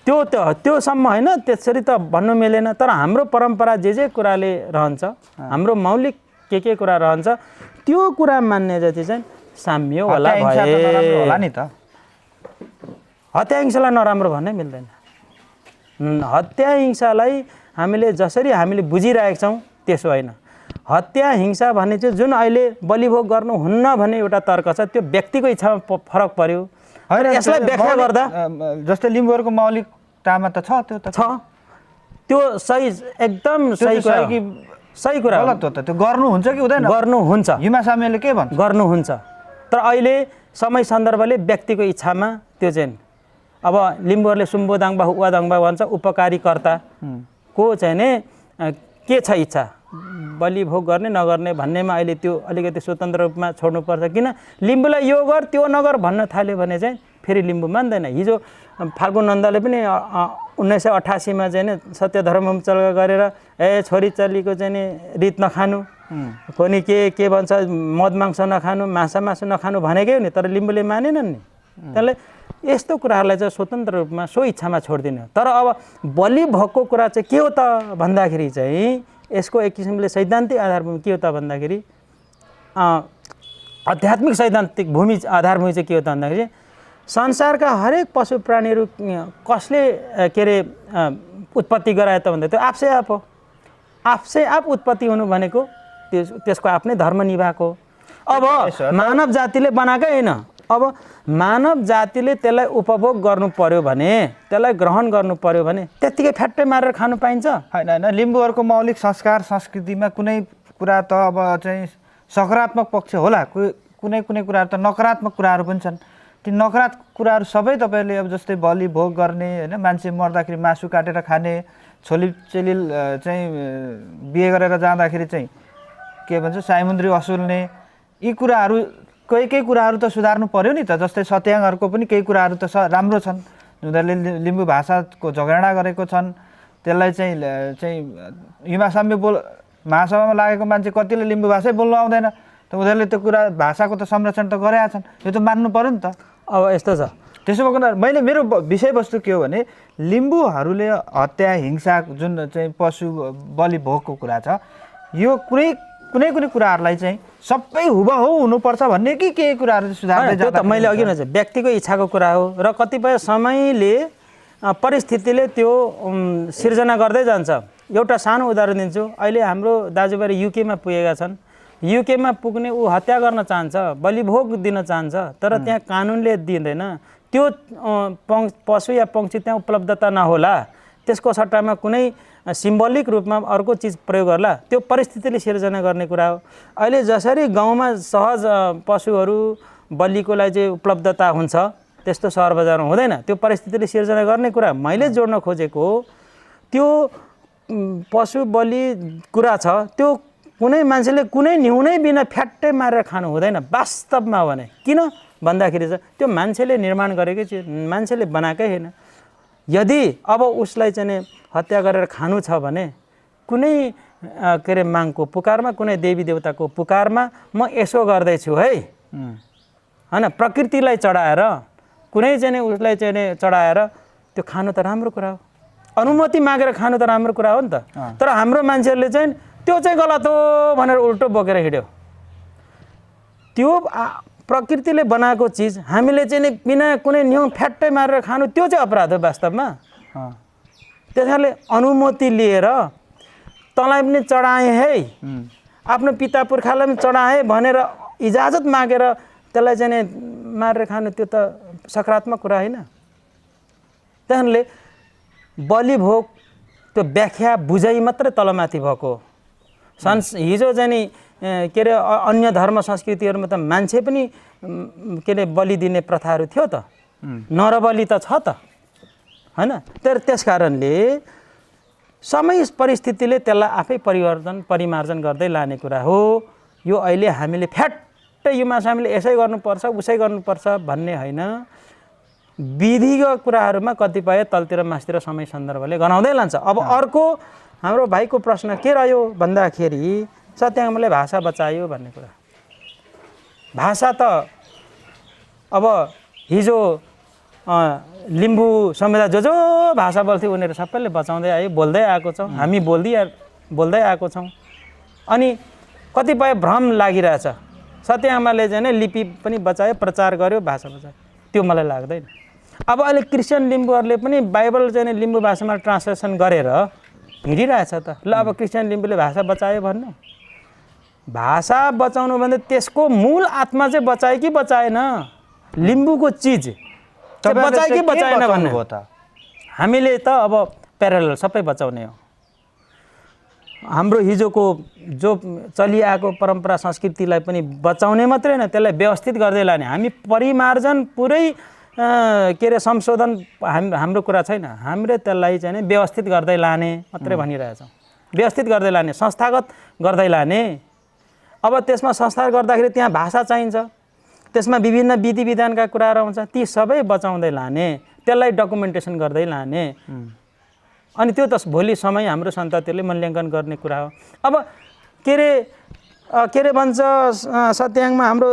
त्योसम्म होइन, त्यसरी त भन्नु मिलेन। तर हाम्रो परम्परा जे कुराले रहन्छ, हाम्रो मौलिक के कुरा रहन्छ, त्यो कुरा मान्ने जति चाहिँ साम्य होला होला नि त। हत्या हिंसालाई नराम्रो भन्नै मिल्दैन। हत्या हिंसालाई हामीले जसरी हामीले बुझिरहेका छौँ त्यसो होइन। हत्या हिंसा भन्ने चाहिँ जुन अहिले बलिभोग गर्नुहुन्न भन्ने एउटा तर्क छ, त्यो व्यक्तिको इच्छामा फरक पर्यो। होइन, यसलाई व्याख्या गर्दा जस्तै लिम्बूहरूको मौलिकतामा त छ, त्यो त छ, त्यो सही, एकदम सही कुरा कि सही कुरा हो। गलत हो त त्यो गर्नुहुन्छ कि हुँदैन गर्नुहुन्छ, हिमा साम्यले के भन्छ गर्नुहुन्छ। तर अहिले समय सन्दर्भले व्यक्तिको इच्छामा त्यो चाहिँ अब लिम्बूहरूले सुम्बोदाङबा वादाङबा भन्छ उपकारीकर्ताको चाहिँ नि के छ इच्छा बलि भोग गर्ने नगर्ने भन्नेमा अहिले त्यो अलिकति स्वतन्त्र रूपमा छोड्नुपर्छ। किन लिम्बूलाई यो गर त्यो नगर भन्न थाल्यो भने चाहिँ फेरि लिम्बू मान्दैन। हिजो फाल्गुन नन्दले पनि 1988मा चाहिँ नि सत्यधर्म चल्का गरेर छोरी चलीको चाहिँ नि रित नखानु, कोनी के भन्छ मद मांस नखानु, माछा मासु नखानु भनेकै हो नि, तर लिम्बूले मानेनन् नि। त्यसले यस्तो कुराहरूलाई चाहिँ स्वतन्त्र रूपमा सो इच्छामा छोडिदिनु। तर अब बलि भोगको कुरा चाहिँ के हो त भन्दाखेरि चाहिँ यसको एक किसिमले सैद्धान्तिक आधारभूमि के हो त भन्दाखेरि आध्यात्मिक सैद्धान्तिक भूमि आधारभूमि चाहिँ के हो त भन्दाखेरि संसारका हरेक पशु प्राणीहरू कसले के अरे उत्पत्ति गरायो त भन्दा त्यो आफसे आफ हो। आफसे आफ उत्पत्ति हुनु भनेको त्यसको आफ्नै धर्म निभाएको। अब मानव जातिले बनाएकै होइन, अब मानव जातिले त्यसलाई उपभोग गर्नु पर्यो भने, त्यसलाई ग्रहण गर्नु पर्यो भने त्यत्तिकै फ्याट्टै मारेर खानु पाइन्छ? होइन होइन, लिम्बूहरूको मौलिक संस्कार संस्कृतिमा कुनै कुरा त अब चाहिँ सकारात्मक पक्ष होला, कुनै कुराहरू त नकारात्मक कुराहरू पनि छन्। ती नकारात्मक कुराहरू सबै तपाईँले अब जस्तै बलि भोग गर्ने होइन, मान्छे मर्दाखेरि मासु काटेर खाने, छोली चेलिल चाहिँ बिहे गरेर जाँदाखेरि चाहिँ के भन्छ साइमुन्द्री असुल्ने, यी कुराहरू केही कुराहरू त सुधार्नु पर्यो नि त। जस्तै सत्याङहरूको पनि केही कुराहरू त राम्रो छन्, उनीहरूले लिम्बू भाषाको झगडा गरेको छन्, त्यसलाई चाहिँ हिमासाम्य महासभामा लागेको मान्छे कतिले लिम्बू भाषै बोल्नु आउँदैन, त उनीहरूले त्यो कुरा भाषाको त संरक्षण त गरेका छन्, यो त मान्नु पर्यो नि त। अब यस्तो छ, त्यसो भएको मैले मेरो विषयवस्तु के हो भने लिम्बूहरूले हत्या हिंसा जुन चाहिँ पशु बलि भोगको कुरा छ, यो कुनै कुराहरूलाई चाहिँ सबै हुबहु हुनुपर्छ भन्ने कि केही कुराहरू सुधार्दै त्यो त मैले अघि नै व्यक्तिको इच्छाको कुरा हो र कतिपय समयले परिस्थितिले त्यो सिर्जना गर्दै जान्छ। एउटा सानो उदाहरण दिन्छु। अहिले हाम्रो दाजुभाइ युकेमा पुगेका छन्। युकेमा पुग्ने ऊ हत्या गर्न चाहन्छ, बलिभोग दिन चाहन्छ, तर त्यहाँ कानुनले दिँदैन। त्यो पशु या पक्षी त्यहाँ उपलब्धता नहोला, त्यसको सट्टामा कुनै सिम्बोलिक रूपमा अर्को चिज प्रयोग गर्ला, त्यो परिस्थितिले सिर्जना गर्ने कुरा हो। अहिले जसरी गाउँमा सहज पशुहरू बलिको लागि चाहिँ उपलब्धता हुन्छ, त्यस्तो सहर बजारमा हुँदैन, त्यो परिस्थितिले सिर्जना गर्ने कुरा। मैले जोड्न खोजेको त्यो पशु बलि कुरा छ, त्यो कुनै मान्छेले कुनै न्यूनै बिना फ्याट्टै मारेर खानु हुँदैन वास्तवमा भने। किन भन्दाखेरि चाहिँ त्यो मान्छेले निर्माण गरेकै चिज, मान्छेले बनाएकै होइन। यदि अब उसलाई चाहिँ हत्या गरेर खानु छ भने कुनै के अरे मागको पुकारमा, कुनै देवी देवताको पुकारमा म यसो गर्दैछु है होइन, प्रकृतिलाई चढाएर कुनै चाहिँ उसलाई चाहिँ चढाएर त्यो खानु त राम्रो कुरा हो, अनुमति मागेर खानु त राम्रो कुरा हो नि त। तर हाम्रो मान्छेहरूले चाहिँ त्यो चाहिँ गलत हो भनेर उल्टो बोकेर हिँड्यो। त्यो प्रकृतिले बनाएको चिज हामीले चाहिँ बिना कुनै नियम फ्याट्टै मारेर खानु, त्यो चाहिँ अपराध हो वास्तवमा। त्यस कारणले अनुमति लिएर तँलाई पनि चढाएँ है, आफ्नो पिता पुर्खालाई पनि चढाएँ भनेर इजाजत मागेर त्यसलाई चाहिँ मारेर खानु, त्यो त सकारात्मक कुरा होइन। त्यस कारणले बलिभोग त्यो व्याख्या बुझाइ मात्रै तलमाथि भएको। हिजो चाहिँ नि के अरे अन्य धर्म संस्कृतिहरूमा त मान्छे पनि के अरे बलि दिने प्रथाहरू थियो त, नरबलि त छ त होइन। तर त्यस कारणले समय परिस्थितिले त्यसलाई आफै परिमार्जन गर्दै लाने कुरा हो। यो अहिले हामीले फ्याट्टै यो मासु हामीले यसै गर्नुपर्छ उसै गर्नुपर्छ भन्ने होइन। विधिगत कुराहरूमा कतिपय तलतिर मासतिर समय सन्दर्भले गनाउँदै लान्छ। अब अर्को हाम्रो भाइको प्रश्न के रह्यो भन्दाखेरि सत्याङ्गले भाषा बचायो भन्ने कुरा। भाषा त अब हिजो लिम्बू समुदाय जो भाषा बोल्थ्यो उनीहरू सबैले बचाउँदै आयो, बोल्दै आएको छौँ, हामी बोल्दै आएको छौँ। अनि कतिपय भ्रम लागिरहेछ। सत्याङ्गले चाहिँ लिपि पनि बचायो, प्रचार गर्यो, भाषा बचायो, त्यो मलाई लाग्दैन। अब अहिले क्रिस्चियन लिम्बूहरूले पनि बाइबल चाहिँ लिम्बू भाषामा ट्रान्सलेसन गरेर हिँडिरहेछ त। ल अब क्रिस्चियन लिम्बूले भाषा बचायो भन्नु, भाषा बचाउनु भन्दा त्यसको मूल आत्मा चाहिँ बचायो कि बचाएन, लिम्बूको चिज बचायो कि बचाएन भन्नु हो त। हामीले त अब प्यारलल सबै बचाउने हो। हाम्रो हिजोको जो चलिआएको परम्परा संस्कृतिलाई पनि बचाउने मात्रै होइन, त्यसलाई व्यवस्थित गर्दै लाने। हामी परिमार्जन पुरै के अरे संशोधन हाम्रो कुरा छैन, हामीले त्यसलाई चाहिँ व्यवस्थित गर्दै लाने मात्रै भनिरहेछौँ। व्यवस्थित गर्दै लाने, संस्थागत गर्दै लाने। अब त्यसमा संस्कार गर्दाखेरि त्यहाँ भाषा चाहिन्छ, त्यसमा विभिन्न विधि विधानका कुराहरू आउँछ, ती सबै बचाउँदै लाने, त्यसलाई डकुमेन्टेसन गर्दै लाने। अनि त्यो त भोलि समय हाम्रो सन्ततिहरूले मूल्याङ्कन गर्ने कुरा हो। अब के अरे भन्छ सत्याङमा हाम्रो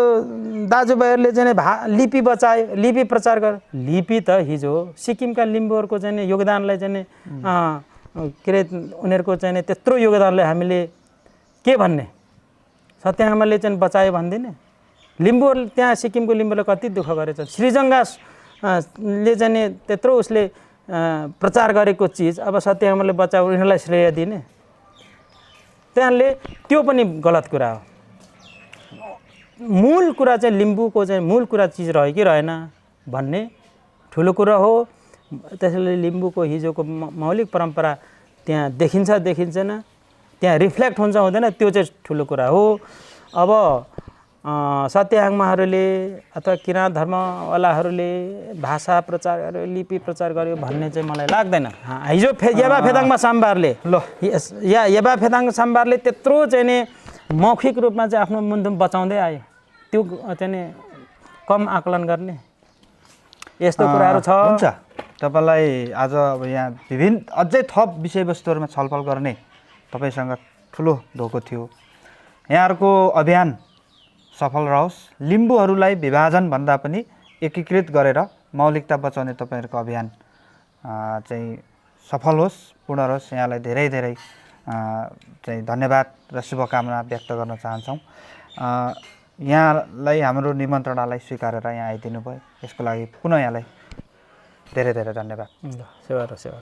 दाजुभाइहरूले चाहिँ लिपि बचायो, लिपि प्रचार गर। लिपि त हिजो सिक्किमका लिम्बूहरूको चाहिँ योगदानलाई चाहिँ के अरे उनीहरूको चाहिँ त्यत्रो योगदानलाई हामीले के भन्ने? सत्याङमाले चाहिँ बचायो भन्दिने? लिम्बूहरूले त्यहाँ सिक्किमको लिम्बूले कति दुःख गरेछ। श्रीजङ्गाले चाहिँ त्यत्रो उसले प्रचार गरेको चिज अब सत्याङमाले बचायो, उनीहरूलाई श्रेय दिने? त्यहाँले त्यो पनि गलत कुरा हो। मूल कुरा चाहिँ लिम्बूको चाहिँ मूल कुरा चिज रह्यो कि रहेन भन्ने ठुलो कुरा हो। त्यसैले लिम्बूको हिजोको मौलिक परम्परा त्यहाँ देखिँदैन, त्यहाँ रिफ्लेक्ट हुन्छ हुँदैन, त्यो चाहिँ ठुलो कुरा हो। अब सत्याङमाहरूले अथवा किराँत धर्मवालाहरूले भाषा प्रचार गर्यो, लिपि प्रचार गर्यो भन्ने चाहिँ मलाई लाग्दैन। हिजो येबा फेदाङमा साम्बारले येबा फेदाङ साम्बारले त्यत्रो चाहिँ नि मौखिक रूपमा चाहिँ आफ्नो मुन्धुम बचाउँदै आयो, त्यो चाहिँ कम आकलन गर्ने यस्तो कुराहरू छ। हुन्छ, तपाईँलाई आज अब यहाँ विभिन्न अझै थप विषयवस्तुहरूमा छलफल गर्ने तपाईँसँग ठुलो धोको थियो। यहाँहरूको अभियान सफल रहोस्, लिम्बूहरूलाई विभाजन भन्दा पनि एकीकृत गरेर मौलिकता बचाउने तपाईँहरूको अभियान चाहिँ सफल होस्, पूर्ण रहोस्। यहाँलाई धेरै धेरै चाहिँ धन्यवाद र शुभकामना व्यक्त गर्न चाहन्छौँ। यहाँलाई हाम्रो निमन्त्रणालाई स्वीकारेर यहाँ आइदिनु भयो, यसको लागि पुनः यहाँलाई धेरै धेरै धन्यवाद। सेवा र सेवा।